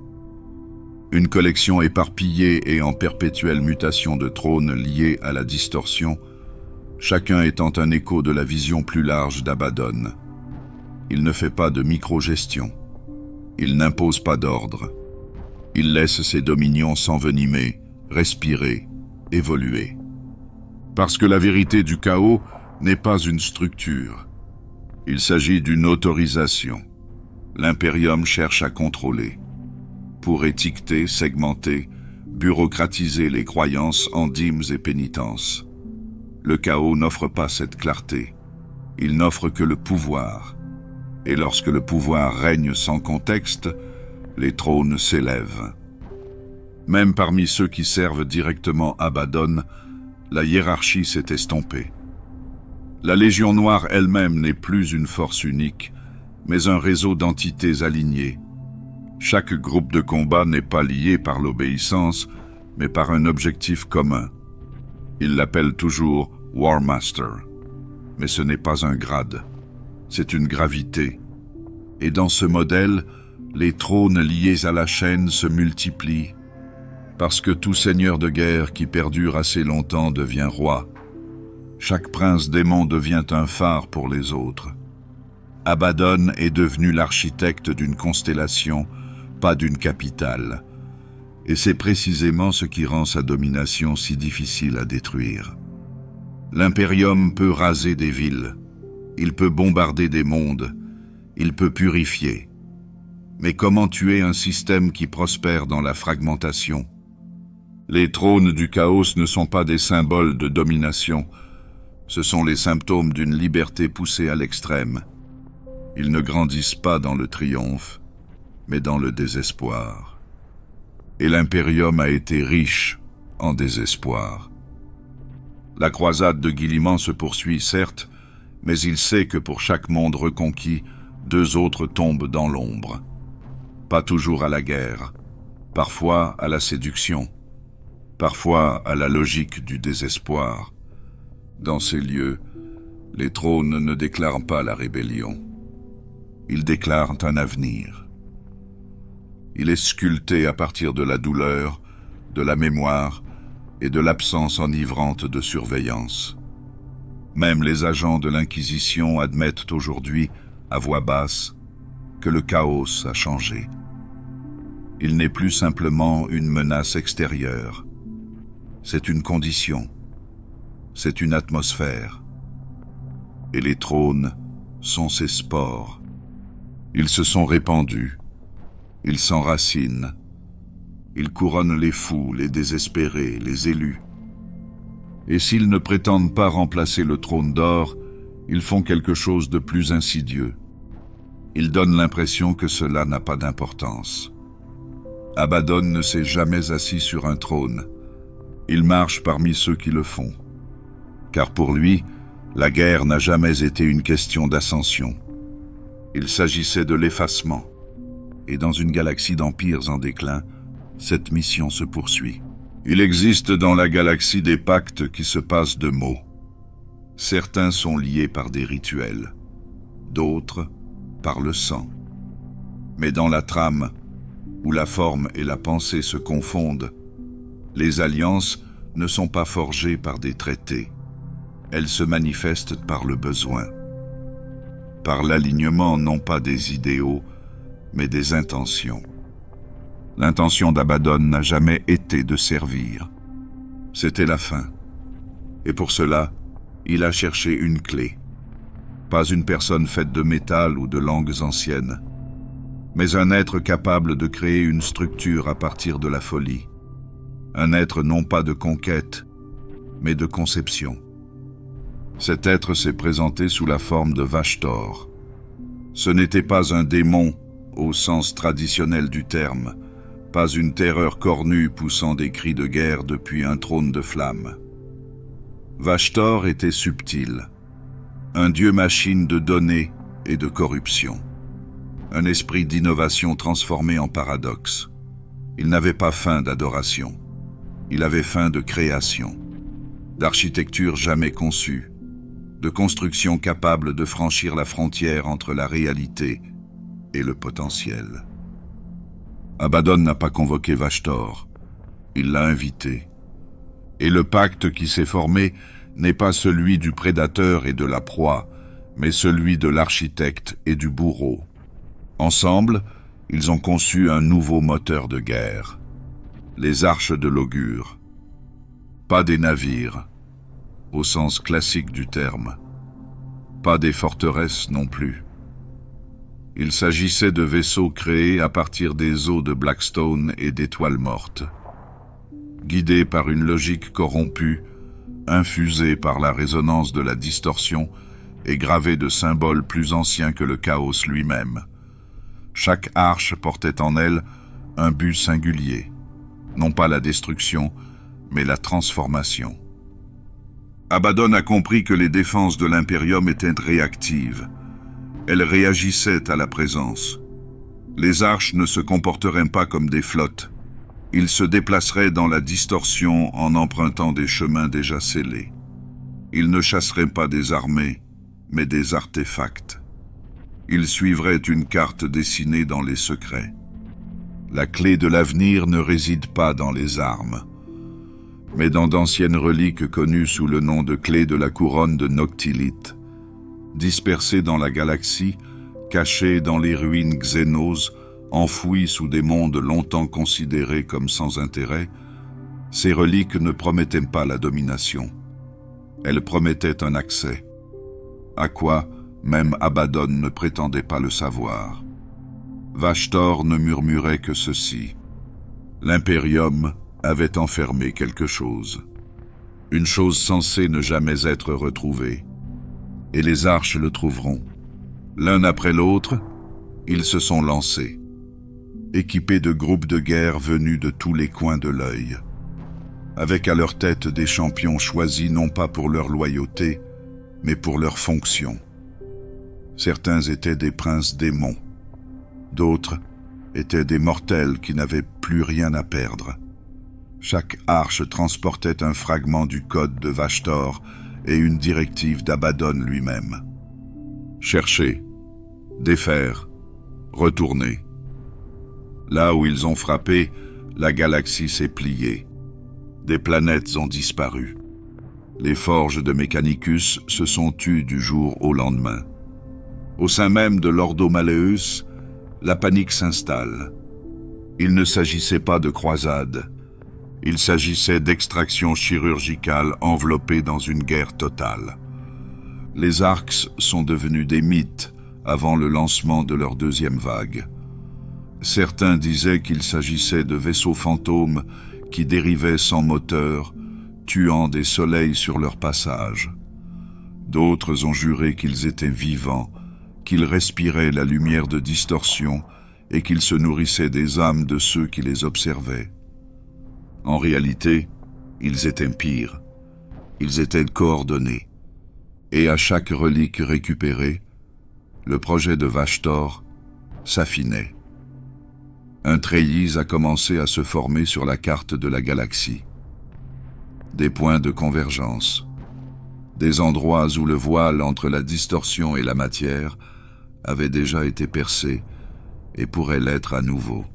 A: Une collection éparpillée et en perpétuelle mutation de trônes liés à la distorsion, chacun étant un écho de la vision plus large d'Abaddon. Il ne fait pas de micro-gestion. Il n'impose pas d'ordre. Il laisse ses dominions s'envenimer, respirer, évoluer. Parce que la vérité du chaos n'est pas une structure. Il s'agit d'une autorisation. L'Imperium cherche à contrôler, pour étiqueter, segmenter, bureaucratiser les croyances en dîmes et pénitences. Le chaos n'offre pas cette clarté. Il n'offre que le pouvoir. Et lorsque le pouvoir règne sans contexte, les trônes s'élèvent. Même parmi ceux qui servent directement Abaddon, la hiérarchie s'est estompée. La Légion Noire elle-même n'est plus une force unique, mais un réseau d'entités alignées. Chaque groupe de combat n'est pas lié par l'obéissance, mais par un objectif commun. Ils l'appellent toujours War Master. Mais ce n'est pas un grade, c'est une gravité. Et dans ce modèle, les trônes liés à la chaîne se multiplient, parce que tout seigneur de guerre qui perdure assez longtemps devient roi. Chaque prince démon devient un phare pour les autres. Abaddon est devenu l'architecte d'une constellation, pas d'une capitale. Et c'est précisément ce qui rend sa domination si difficile à détruire. L'Imperium peut raser des villes, il peut bombarder des mondes, il peut purifier. Mais comment tuer un système qui prospère dans la fragmentation? Les trônes du chaos ne sont pas des symboles de domination, ce sont les symptômes d'une liberté poussée à l'extrême. Ils ne grandissent pas dans le triomphe, mais dans le désespoir. Et l'Imperium a été riche en désespoir. La croisade de Guilliman se poursuit, certes, mais il sait que pour chaque monde reconquis, 2 autres tombent dans l'ombre. Pas toujours à la guerre, parfois à la séduction, parfois à la logique du désespoir. Dans ces lieux, les trônes ne déclarent pas la rébellion. Ils déclarent un avenir. Il est sculpté à partir de la douleur, de la mémoire et de l'absence enivrante de surveillance. Même les agents de l'Inquisition admettent aujourd'hui, à voix basse, que le chaos a changé. Il n'est plus simplement une menace extérieure. C'est une condition. C'est une atmosphère. Et les trônes sont ces spores. Ils se sont répandus. Ils s'enracinent. Ils couronnent les fous, les désespérés, les élus. Et s'ils ne prétendent pas remplacer le trône d'or, ils font quelque chose de plus insidieux. Ils donnent l'impression que cela n'a pas d'importance. Abaddon ne s'est jamais assis sur un trône. Il marche parmi ceux qui le font. Car pour lui, la guerre n'a jamais été une question d'ascension. Il s'agissait de l'effacement. Et dans une galaxie d'empires en déclin, cette mission se poursuit. Il existe dans la galaxie des pactes qui se passent de mots. Certains sont liés par des rituels, d'autres par le sang. Mais dans la trame, où la forme et la pensée se confondent, les alliances ne sont pas forgées par des traités. Elles se manifestent par le besoin. Par l'alignement non pas des idéaux, mais des intentions. L'intention d'Abaddon n'a jamais été de servir. C'était la fin. Et pour cela, il a cherché une clé. Pas une personne faite de métal ou de langues anciennes, mais un être capable de créer une structure à partir de la folie. Un être non pas de conquête, mais de conception. Cet être s'est présenté sous la forme de Vashtor. Ce n'était pas un démon au sens traditionnel du terme, pas une terreur cornue poussant des cris de guerre depuis un trône de flammes. Vashtor était subtil, un dieu-machine de données et de corruption, un esprit d'innovation transformé en paradoxe. Il n'avait pas faim d'adoration, il avait faim de création, d'architecture jamais conçue, de construction capable de franchir la frontière entre la réalité et le potentiel. Abaddon n'a pas convoqué Vashtor, il l'a invité. Et le pacte qui s'est formé n'est pas celui du prédateur et de la proie, mais celui de l'architecte et du bourreau. Ensemble, ils ont conçu un nouveau moteur de guerre, les arches de l'augure. Pas des navires, au sens classique du terme, pas des forteresses non plus. Il s'agissait de vaisseaux créés à partir des os de Blackstone et d'étoiles mortes. Guidés par une logique corrompue, infusée par la résonance de la distorsion et gravée de symboles plus anciens que le chaos lui-même. Chaque arche portait en elle un but singulier, non pas la destruction, mais la transformation. Abaddon a compris que les défenses de l'Imperium étaient réactives. Elles réagissaient à la présence. Les arches ne se comporteraient pas comme des flottes. Ils se déplaceraient dans la distorsion en empruntant des chemins déjà scellés. Ils ne chasseraient pas des armées, mais des artefacts. Ils suivraient une carte dessinée dans les secrets. La clé de l'avenir ne réside pas dans les armes, mais dans d'anciennes reliques connues sous le nom de clés de la couronne de Noctilith. Dispersées dans la galaxie, cachées dans les ruines Xénos, enfouies sous des mondes longtemps considérés comme sans intérêt, ces reliques ne promettaient pas la domination. Elles promettaient un accès. À quoi même Abaddon ne prétendait pas le savoir. Vashtor ne murmurait que ceci. L'Imperium avait enfermé quelque chose. Une chose censée ne jamais être retrouvée. Et les arches le trouveront. L'un après l'autre, ils se sont lancés, équipés de groupes de guerre venus de tous les coins de l'œil, avec à leur tête des champions choisis non pas pour leur loyauté, mais pour leur fonction. Certains étaient des princes démons, d'autres étaient des mortels qui n'avaient plus rien à perdre. Chaque arche transportait un fragment du code de Vashtor et une directive d'Abaddon lui-même. Chercher, défaire, retourner. Là où ils ont frappé, la galaxie s'est pliée. Des planètes ont disparu. Les forges de Mechanicus se sont tues du jour au lendemain. Au sein même de l'Ordo Malleus, la panique s'installe. Il ne s'agissait pas de croisade. Il s'agissait d'extraction chirurgicale enveloppée dans une guerre totale. Les Arcs sont devenus des mythes avant le lancement de leur deuxième vague. Certains disaient qu'il s'agissait de vaisseaux fantômes qui dérivaient sans moteur, tuant des soleils sur leur passage. D'autres ont juré qu'ils étaient vivants, qu'ils respiraient la lumière de distorsion et qu'ils se nourrissaient des âmes de ceux qui les observaient. En réalité, ils étaient pires. Ils étaient coordonnés. Et à chaque relique récupérée, le projet de Vashtor s'affinait. Un treillis a commencé à se former sur la carte de la galaxie. Des points de convergence. Des endroits où le voile entre la distorsion et la matière avait déjà été percé et pourrait l'être à nouveau.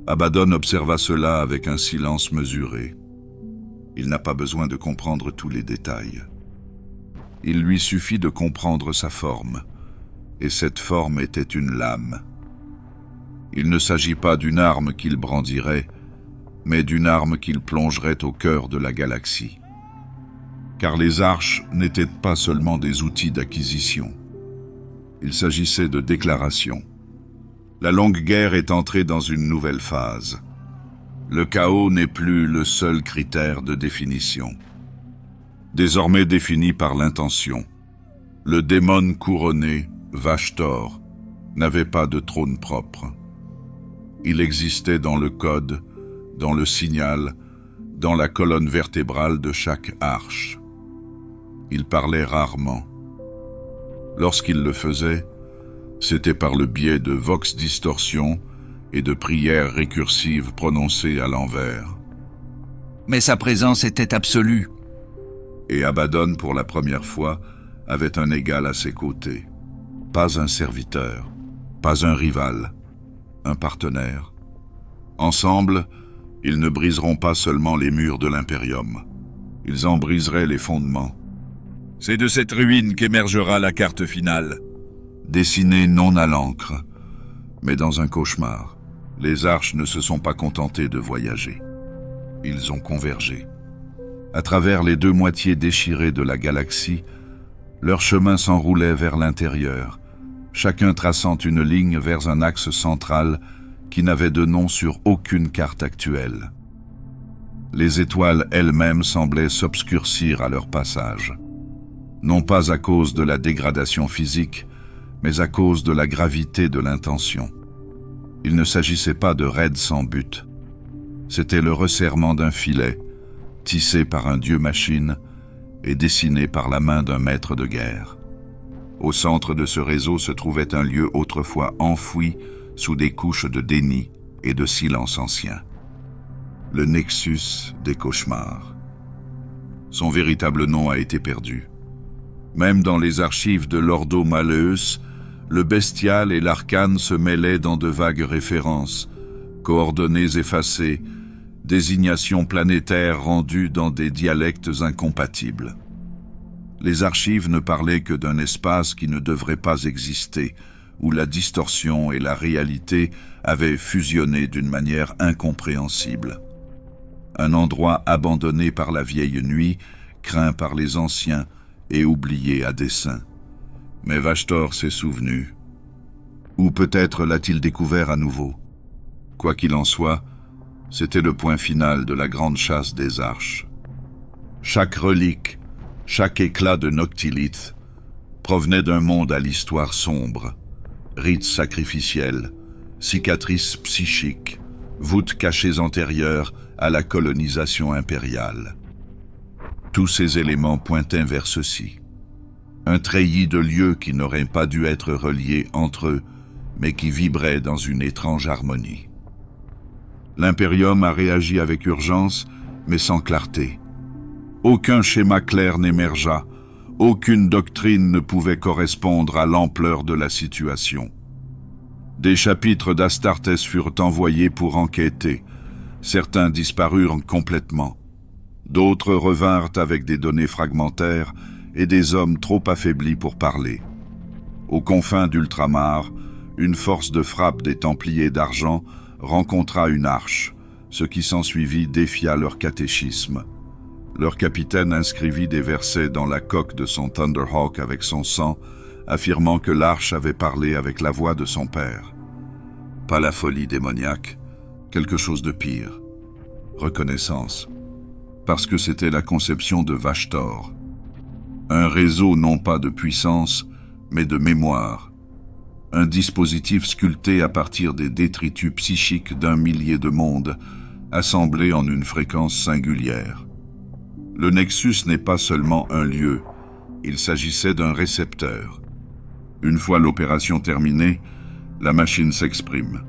A: Abaddon observa cela avec un silence mesuré. Il n'a pas besoin de comprendre tous les détails. Il lui suffit de comprendre sa forme, et cette forme était une lame. Il ne s'agit pas d'une arme qu'il brandirait, mais d'une arme qu'il plongerait au cœur de la galaxie. Car les arches n'étaient pas seulement des outils d'acquisition. Il s'agissait de déclaration. La longue guerre est entrée dans une nouvelle phase. Le chaos n'est plus le seul critère de définition. Désormais défini par l'intention, le démon couronné, Vashtor, n'avait pas de trône propre. Il existait dans le code, dans le signal, dans la colonne vertébrale de chaque arche. Il parlait rarement. Lorsqu'il le faisait, c'était par le biais de vox distorsion et de prières récursives prononcées à l'envers.
E: Mais sa présence était absolue.
A: Et Abaddon, pour la première fois, avait un égal à ses côtés. Pas un serviteur, pas un rival, un partenaire. Ensemble, ils ne briseront pas seulement les murs de l'Imperium. Ils en briseraient les fondements.
D: C'est de cette ruine qu'émergera la carte finale.
A: Dessinée non à l'encre, mais dans un cauchemar. Les arches ne se sont pas contentés de voyager. Ils ont convergé. À travers les deux moitiés déchirées de la galaxie, leur chemin s'enroulait vers l'intérieur, chacun traçant une ligne vers un axe central qui n'avait de nom sur aucune carte actuelle. Les étoiles elles-mêmes semblaient s'obscurcir à leur passage, non pas à cause de la dégradation physique, mais à cause de la gravité de l'intention. Il ne s'agissait pas de raids sans but. C'était le resserrement d'un filet, tissé par un dieu-machine et dessiné par la main d'un maître de guerre. Au centre de ce réseau se trouvait un lieu autrefois enfoui sous des couches de déni et de silence ancien. Le Nexus des cauchemars. Son véritable nom a été perdu. Même dans les archives de l'Ordo Malleus, le bestial et l'arcane se mêlaient dans de vagues références, coordonnées effacées, désignations planétaires rendues dans des dialectes incompatibles. Les archives ne parlaient que d'un espace qui ne devrait pas exister, où la distorsion et la réalité avaient fusionné d'une manière incompréhensible. Un endroit abandonné par la vieille nuit, craint par les anciens et oublié à dessein. Mais Vashtor s'est souvenu. Ou peut-être l'a-t-il découvert à nouveau. Quoi qu'il en soit, c'était le point final de la grande chasse des arches. Chaque relique, chaque éclat de noctilith provenait d'un monde à l'histoire sombre. Rites sacrificiels, cicatrices psychiques, voûtes cachées antérieures à la colonisation impériale. Tous ces éléments pointaient vers ceci. Un treillis de lieux qui n'auraient pas dû être reliés entre eux, mais qui vibraient dans une étrange harmonie. L'Imperium a réagi avec urgence, mais sans clarté. Aucun schéma clair n'émergea, aucune doctrine ne pouvait correspondre à l'ampleur de la situation. Des chapitres d'Astartes furent envoyés pour enquêter. Certains disparurent complètement. D'autres revinrent avec des données fragmentaires et des hommes trop affaiblis pour parler. Aux confins d'Ultramar, une force de frappe des Templiers d'Argent rencontra une arche. Ce qui s'ensuivit défia leur catéchisme. Leur capitaine inscrivit des versets dans la coque de son Thunderhawk avec son sang, affirmant que l'arche avait parlé avec la voix de son père. Pas la folie démoniaque, quelque chose de pire. Reconnaissance. Parce que c'était la conception de Vashtor. Un réseau non pas de puissance, mais de mémoire. Un dispositif sculpté à partir des détritus psychiques d'un millier de mondes, assemblés en une fréquence singulière. Le Nexus n'est pas seulement un lieu, il s'agissait d'un récepteur. Une fois l'opération terminée, la machine s'exprime.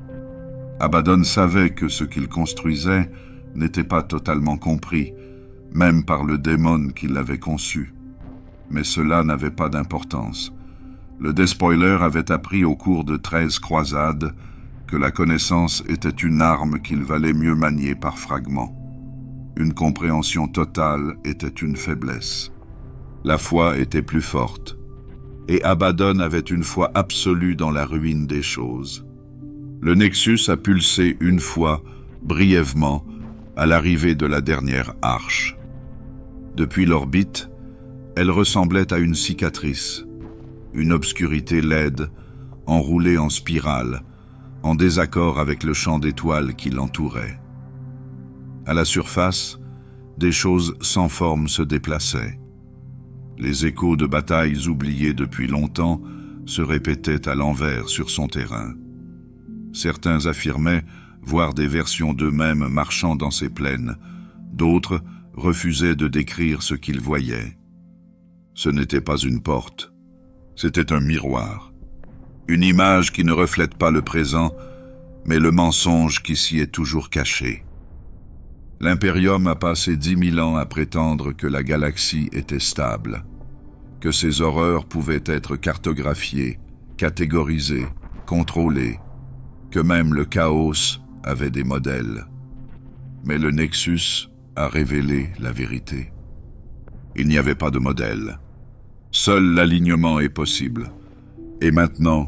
A: Abaddon savait que ce qu'il construisait n'était pas totalement compris, même par le démon qui l'avait conçu. Mais cela n'avait pas d'importance. Le Despoiler avait appris au cours de 13 croisades que la connaissance était une arme qu'il valait mieux manier par fragments. Une compréhension totale était une faiblesse. La foi était plus forte. Et Abaddon avait une foi absolue dans la ruine des choses. Le Nexus a pulsé une fois, brièvement, à l'arrivée de la dernière arche. Depuis l'orbite, elle ressemblait à une cicatrice, une obscurité laide, enroulée en spirale, en désaccord avec le champ d'étoiles qui l'entourait. À la surface, des choses sans forme se déplaçaient. Les échos de batailles oubliées depuis longtemps se répétaient à l'envers sur son terrain. Certains affirmaient voir des versions d'eux-mêmes marchant dans ces plaines, d'autres refusaient de décrire ce qu'ils voyaient. Ce n'était pas une porte, c'était un miroir. Une image qui ne reflète pas le présent, mais le mensonge qui s'y est toujours caché. L'Imperium a passé 10 000 ans à prétendre que la galaxie était stable, que ses horreurs pouvaient être cartographiées, catégorisées, contrôlées, que même le chaos avait des modèles. Mais le Nexus a révélé la vérité. Il n'y avait pas de modèle. Seul l'alignement est possible. Et maintenant,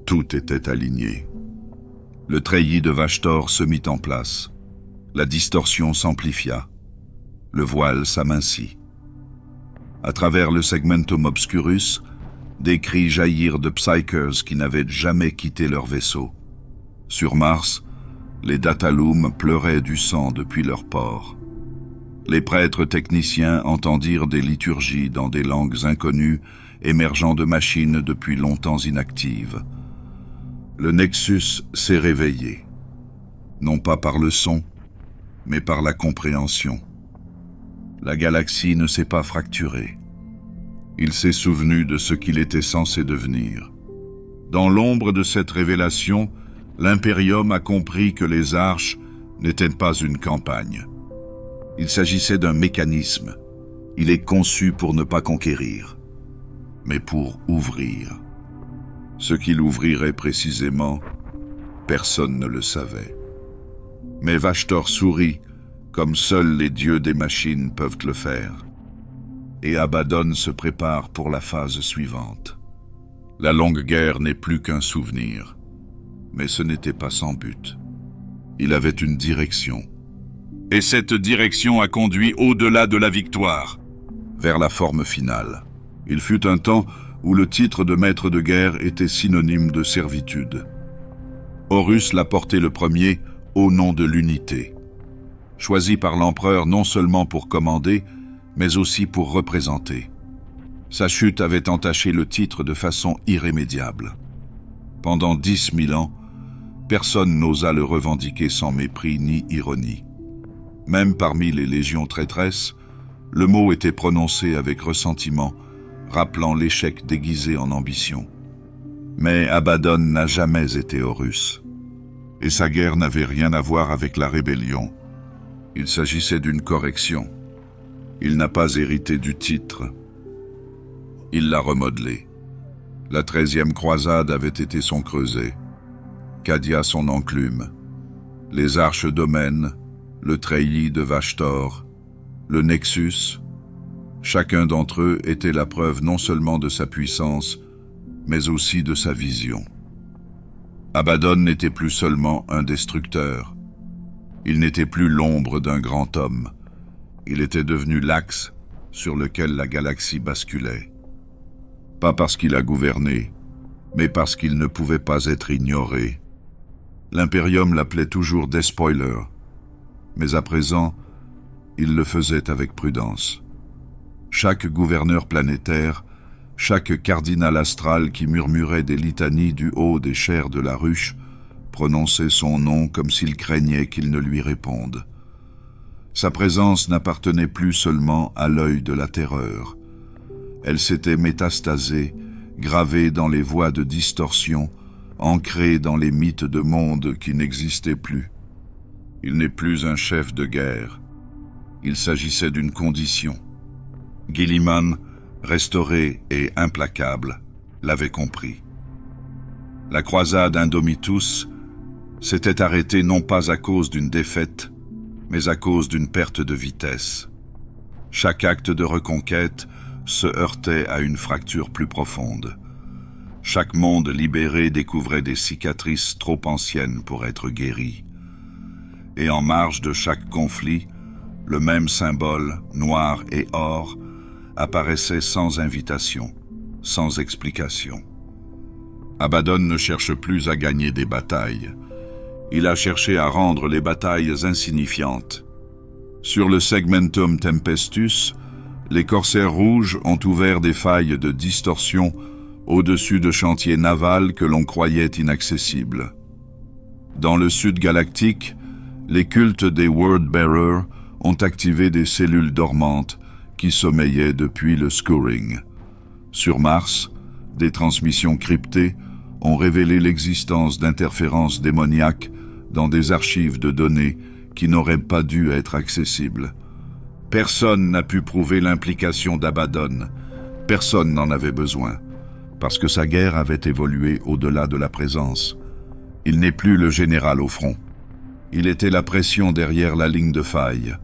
A: tout était aligné. Le treillis de Vashtor se mit en place. La distorsion s'amplifia. Le voile s'amincit. À travers le segmentum obscurus, Des cris jaillirent de Psykers qui n'avaient jamais quitté leur vaisseau. Sur Mars, les Datalum pleuraient du sang depuis leur port. Les prêtres techniciens entendirent des liturgies dans des langues inconnues émergeant de machines depuis longtemps inactives. Le Nexus s'est réveillé, non pas par le son, mais par la compréhension. La galaxie ne s'est pas fracturée. Il s'est souvenu de ce qu'il était censé devenir. Dans l'ombre de cette révélation, l'Imperium a compris que les Arches n'étaient pas une campagne. Il s'agissait d'un mécanisme. Il est conçu pour ne pas conquérir, mais pour ouvrir. Ce qu'il ouvrirait précisément, personne ne le savait. Mais Vashtor sourit, comme seuls les dieux des machines peuvent le faire. Et Abaddon se prépare pour la phase suivante. La longue guerre n'est plus qu'un souvenir. Mais ce n'était pas sans but. Il avait une direction. Et cette direction a conduit au-delà de la victoire, vers la forme finale. Il fut un temps où le titre de maître de guerre était synonyme de servitude. Horus l'a porté le premier au nom de l'unité. Choisi par l'empereur non seulement pour commander, mais aussi pour représenter. Sa chute avait entaché le titre de façon irrémédiable. Pendant 10 000 ans, personne n'osa le revendiquer sans mépris ni ironie. Même parmi les légions traîtresses, le mot était prononcé avec ressentiment, rappelant l'échec déguisé en ambition. Mais Abaddon n'a jamais été Horus. Et sa guerre n'avait rien à voir avec la rébellion. Il s'agissait d'une correction. Il n'a pas hérité du titre. Il l'a remodelé. La 13e croisade avait été son creuset, Cadia son enclume, les arches domaines, le treillis de Vashtor, le Nexus. Chacun d'entre eux était la preuve non seulement de sa puissance, mais aussi de sa vision. Abaddon n'était plus seulement un destructeur. Il n'était plus l'ombre d'un grand homme. Il était devenu l'axe sur lequel la galaxie basculait. Pas parce qu'il a gouverné, mais parce qu'il ne pouvait pas être ignoré. L'Imperium l'appelait toujours Despoiler, mais à présent, il le faisait avec prudence. Chaque gouverneur planétaire, chaque cardinal astral qui murmurait des litanies du haut des chairs de la ruche, prononçait son nom comme s'il craignait qu'il ne lui réponde. Sa présence n'appartenait plus seulement à l'œil de la terreur. Elle s'était métastasée, gravée dans les voies de distorsion, ancrée dans les mythes de mondes qui n'existaient plus. Il n'est plus un chef de guerre. Il s'agissait d'une condition. Guilliman, restauré et implacable, l'avait compris. La croisade Indomitus s'était arrêtée non pas à cause d'une défaite, mais à cause d'une perte de vitesse. Chaque acte de reconquête se heurtait à une fracture plus profonde. Chaque monde libéré découvrait des cicatrices trop anciennes pour être guéries. Et en marge de chaque conflit, le même symbole, noir et or, apparaissait sans invitation, sans explication. Abaddon ne cherche plus à gagner des batailles. Il a cherché à rendre les batailles insignifiantes. Sur le Segmentum Tempestus, les corsaires rouges ont ouvert des failles de distorsion au-dessus de chantiers navals que l'on croyait inaccessibles. Dans le sud galactique, les cultes des Wordbearers ont activé des cellules dormantes qui sommeillaient depuis le Scouring. Sur Mars, des transmissions cryptées ont révélé l'existence d'interférences démoniaques dans des archives de données qui n'auraient pas dû être accessibles. Personne n'a pu prouver l'implication d'Abaddon. Personne n'en avait besoin, parce que sa guerre avait évolué au-delà de la présence. Il n'est plus le général au front. Il était la pression derrière la ligne de faille.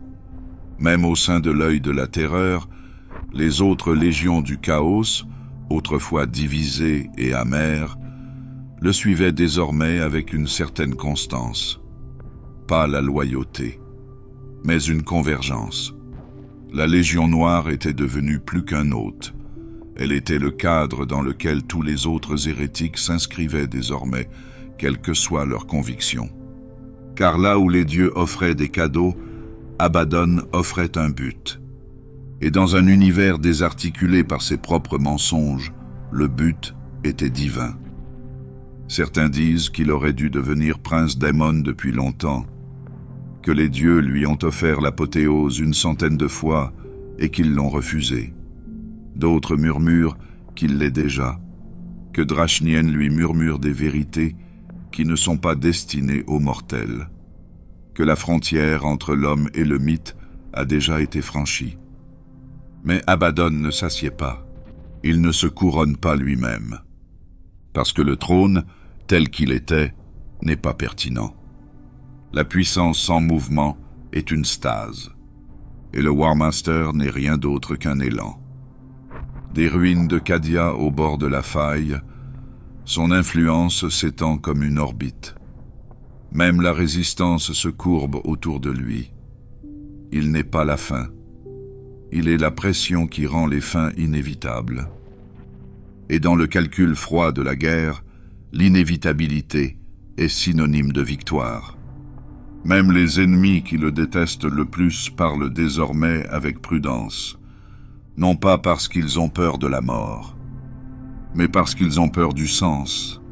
A: Même au sein de l'œil de la terreur, les autres légions du chaos, autrefois divisées et amères, le suivaient désormais avec une certaine constance. Pas la loyauté, mais une convergence. La Légion Noire était devenue plus qu'un hôte. Elle était le cadre dans lequel tous les autres hérétiques s'inscrivaient désormais, quelle que soit leur conviction. Car là où les dieux offraient des cadeaux, Abaddon offrait un but. Et dans un univers désarticulé par ses propres mensonges, le but était divin. Certains disent qu'il aurait dû devenir prince d'Ammon depuis longtemps, que les dieux lui ont offert l'apothéose 100 de fois et qu'ils l'ont refusé. D'autres murmurent qu'il l'est déjà, que Drachnien lui murmure des vérités qui ne sont pas destinées aux mortels, que la frontière entre l'homme et le mythe a déjà été franchie. Mais Abaddon ne s'assied pas, il ne se couronne pas lui-même, parce que le trône, tel qu'il était, n'est pas pertinent. La puissance sans mouvement est une stase, et le War Master n'est rien d'autre qu'un élan. Des ruines de Cadia au bord de la faille, son influence s'étend comme une orbite. Même la résistance se courbe autour de lui. Il n'est pas la fin. Il est la pression qui rend les fins inévitables. Et dans le calcul froid de la guerre, l'inévitabilité est synonyme de victoire. Même les ennemis qui le détestent le plus parlent désormais avec prudence, non pas parce qu'ils ont peur de la mort, mais parce qu'ils ont peur du sens.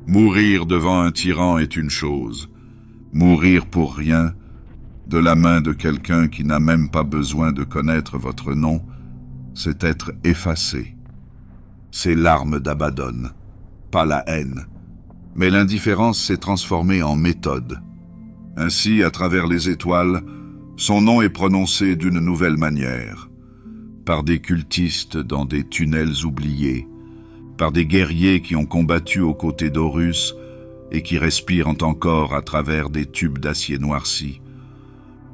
A: Mourir devant un tyran est une chose, mourir pour rien, de la main de quelqu'un qui n'a même pas besoin de connaître votre nom, c'est être effacé. C'est l'arme d'Abaddon, pas la haine, mais l'indifférence s'est transformée en méthode. Ainsi, à travers les étoiles, son nom est prononcé d'une nouvelle manière, par des cultistes dans des tunnels oubliés, par des guerriers qui ont combattu aux côtés d'Horus et qui respirent encore à travers des tubes d'acier noirci,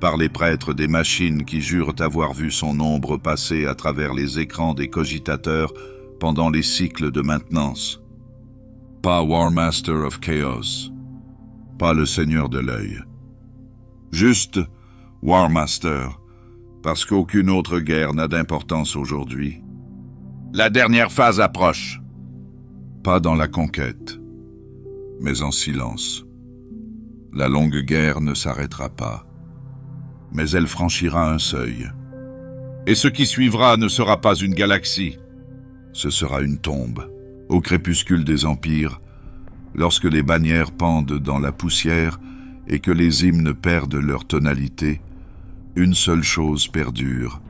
A: par les prêtres des machines qui jurent avoir vu son ombre passer à travers les écrans des cogitateurs pendant les cycles de maintenance. Pas War Master of Chaos, pas le Seigneur de l'œil. Juste War Master, parce qu'aucune autre guerre n'a d'importance aujourd'hui.
C: La dernière phase approche.
A: Pas dans la conquête, mais en silence. La longue guerre ne s'arrêtera pas, mais elle franchira un seuil.
D: Et ce qui suivra ne sera pas une galaxie.
A: Ce sera une tombe, au crépuscule des empires, lorsque les bannières pendent dans la poussière et que les hymnes perdent leur tonalité, une seule chose perdure.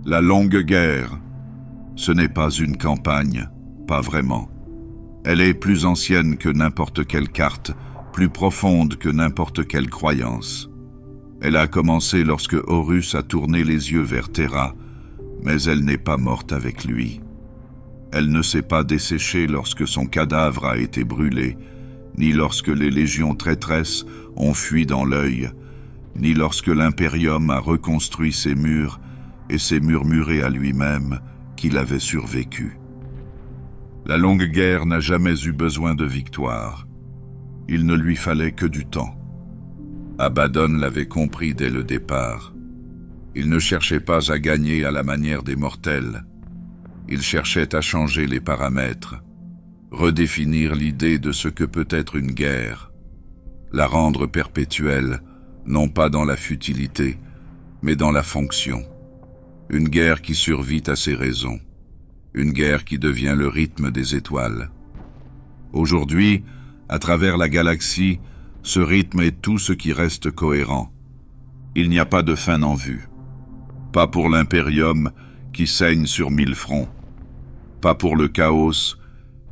A: La longue guerre, ce n'est pas une campagne, pas vraiment. Elle est plus ancienne que n'importe quelle carte, plus profonde que n'importe quelle croyance. Elle a commencé lorsque Horus a tourné les yeux vers Terra, mais elle n'est pas morte avec lui. Elle ne s'est pas desséchée lorsque son cadavre a été brûlé, ni lorsque les légions traîtresses ont fui dans l'œil, ni lorsque l'Imperium a reconstruit ses murs et s'est murmuré à lui-même qu'il avait survécu. La longue guerre n'a jamais eu besoin de victoire. Il ne lui fallait que du temps. Abaddon l'avait compris dès le départ. Il ne cherchait pas à gagner à la manière des mortels. Il cherchait à changer les paramètres, redéfinir l'idée de ce que peut être une guerre, la rendre perpétuelle, non pas dans la futilité, mais dans la fonction. Une guerre qui survit à ses raisons, une guerre qui devient le rythme des étoiles. Aujourd'hui, à travers la galaxie, ce rythme est tout ce qui reste cohérent. Il n'y a pas de fin en vue. Pas pour l'Imperium qui saigne sur 1000 fronts. Pas pour le chaos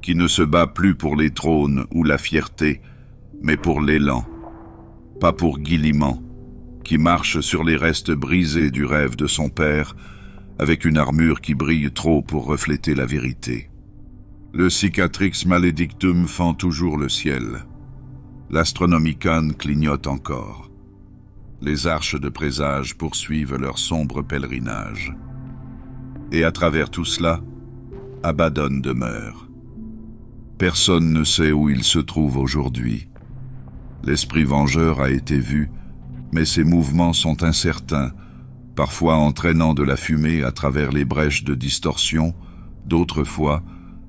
A: qui ne se bat plus pour les trônes ou la fierté, mais pour l'élan. Pas pour Guilliman, qui marche sur les restes brisés du rêve de son père, avec une armure qui brille trop pour refléter la vérité. Le Cicatrix Maledictum fend toujours le ciel. L'Astronomicon clignote encore. Les arches de présage poursuivent leur sombre pèlerinage. Et à travers tout cela, Abaddon demeure. Personne ne sait où il se trouve aujourd'hui. L'esprit vengeur a été vu, mais ses mouvements sont incertains, parfois entraînant de la fumée à travers les brèches de distorsion, d'autres fois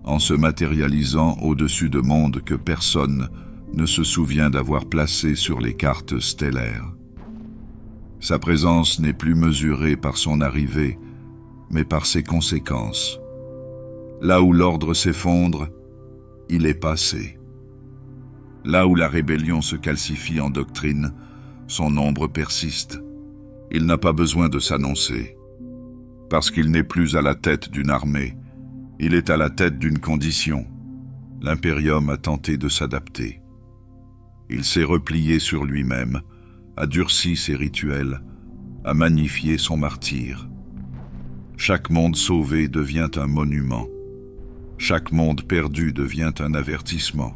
A: en se matérialisant au-dessus de mondes que personne ne se souvient d'avoir placés sur les cartes stellaires. Sa présence n'est plus mesurée par son arrivée, mais par ses conséquences. Là où l'ordre s'effondre, il est passé. Là où la rébellion se calcifie en doctrine, son ombre persiste. Il n'a pas besoin de s'annoncer. Parce qu'il n'est plus à la tête d'une armée, il est à la tête d'une condition. L'impérium a tenté de s'adapter. Il s'est replié sur lui-même, a durci ses rituels, a magnifié son martyre. Chaque monde sauvé devient un monument. Chaque monde perdu devient un avertissement.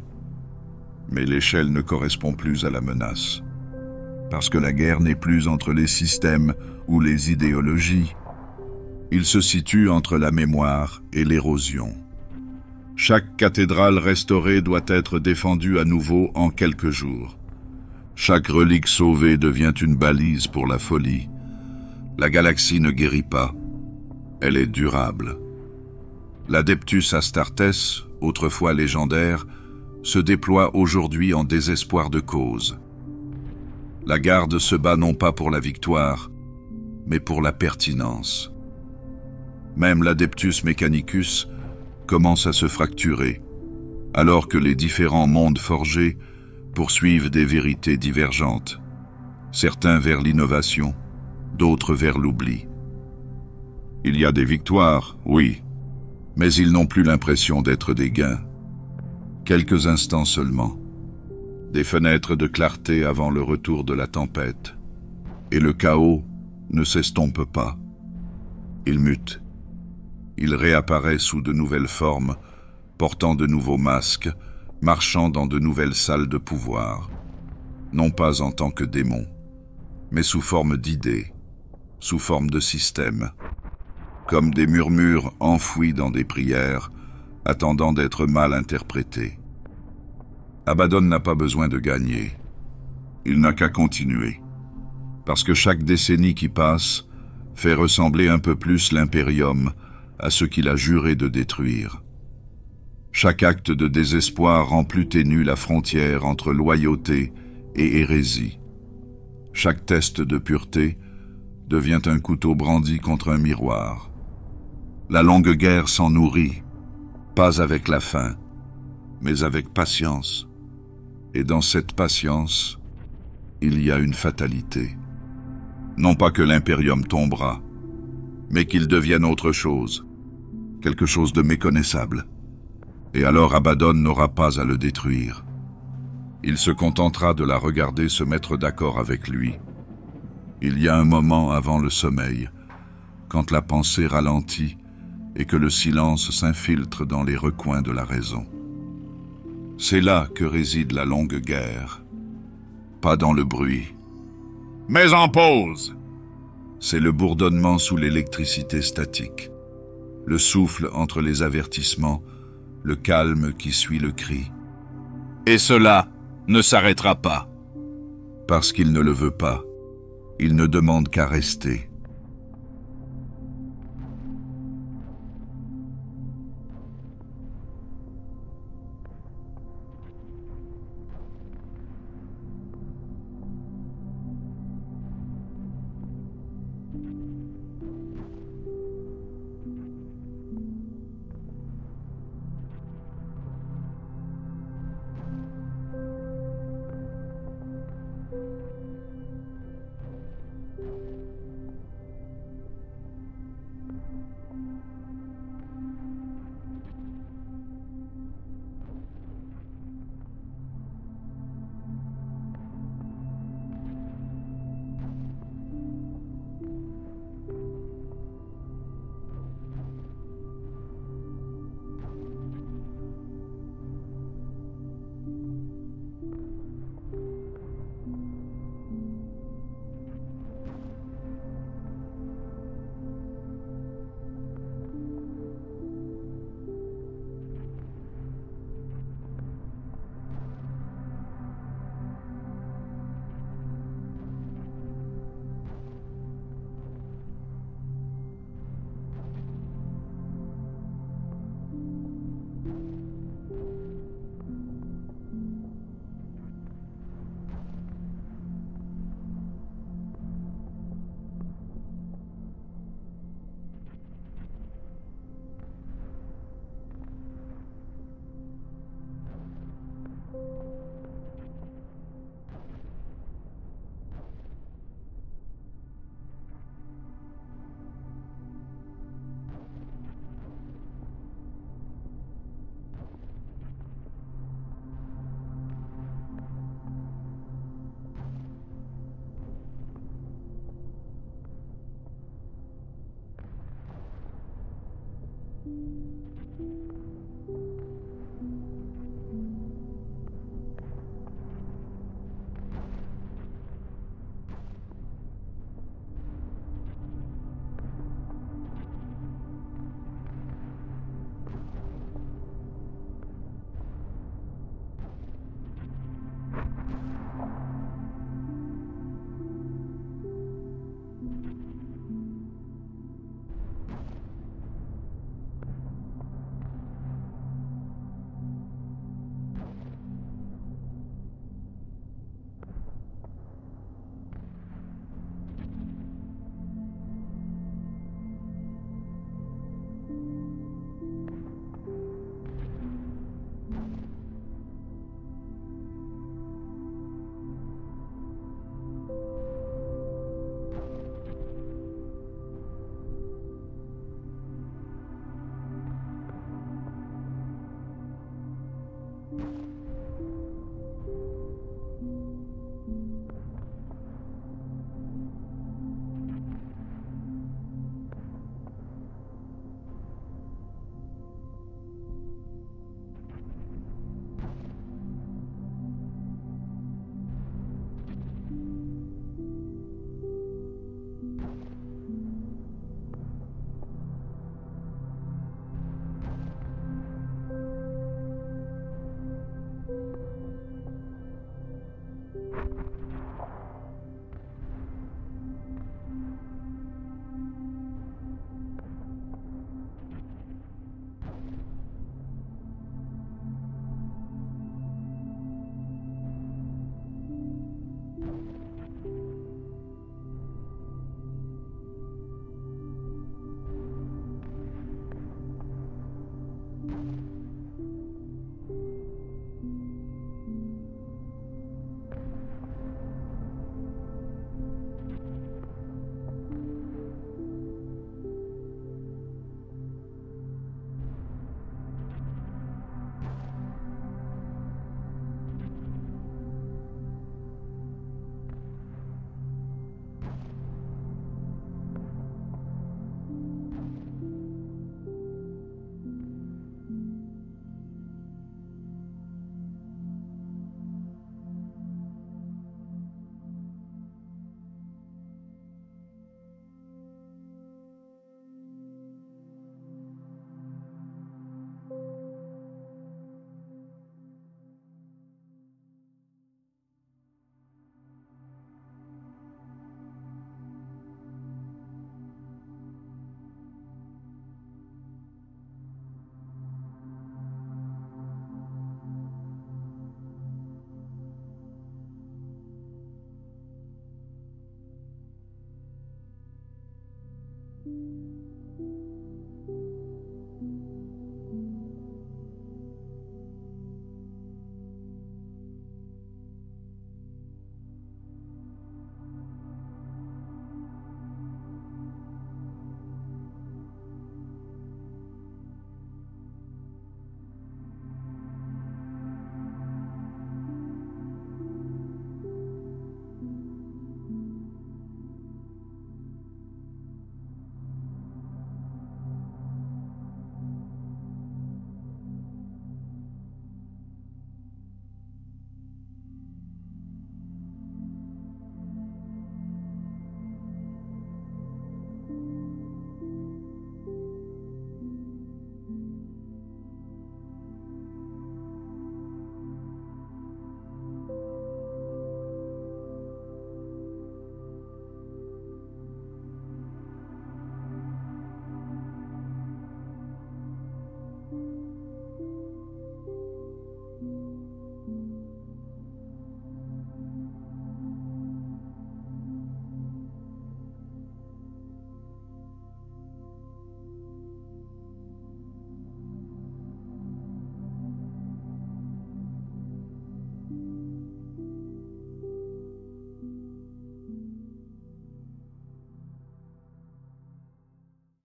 A: Mais l'échelle ne correspond plus à la menace. Parce que la guerre n'est plus entre les systèmes ou les idéologies. Il se situe entre la mémoire et l'érosion. Chaque cathédrale restaurée doit être défendue à nouveau en quelques jours. Chaque relique sauvée devient une balise pour la folie. La galaxie ne guérit pas. Elle est durable. L'Adeptus Astartes, autrefois légendaire, se déploie aujourd'hui en désespoir de cause. La garde se bat non pas pour la victoire, mais pour la pertinence. Même l'Adeptus Mechanicus commence à se fracturer, alors que les différents mondes forgés poursuivent des vérités divergentes, certains vers l'innovation, d'autres vers l'oubli. Il y a des victoires, oui, mais ils n'ont plus l'impression d'être des gains. Quelques instants seulement, des fenêtres de clarté avant le retour de la tempête, et le chaos ne s'estompe pas. Il mute. Il réapparaît sous de nouvelles formes, portant de nouveaux masques, marchant dans de nouvelles salles de pouvoir, non pas en tant que démon, mais sous forme d'idées, sous forme de système, comme des murmures enfouis dans des prières, attendant d'être mal interprétés. Abaddon n'a pas besoin de gagner. Il n'a qu'à continuer, parce que chaque décennie qui passe fait ressembler un peu plus l'Impérium à ce qu'il a juré de détruire. Chaque acte de désespoir rend plus ténue la frontière entre loyauté et hérésie. Chaque test de pureté devient un couteau brandi contre un miroir. La longue guerre s'en nourrit, pas avec la faim, mais avec patience. Et dans cette patience, il y a une fatalité. Non pas que l'Impérium tombera, mais qu'il devienne autre chose, quelque chose de méconnaissable. Et alors Abaddon n'aura pas à le détruire. Il se contentera de la regarder se mettre d'accord avec lui. Il y a un moment avant le sommeil, quand la pensée ralentit et que le silence s'infiltre dans les recoins de la raison. C'est là que réside la longue guerre, pas dans le bruit.
D: Mais en pause!
A: C'est le bourdonnement sous l'électricité statique, le souffle entre les avertissements, le calme qui suit le cri.
C: Et cela ne s'arrêtera pas.
A: Parce qu'il ne le veut pas, il ne demande qu'à rester.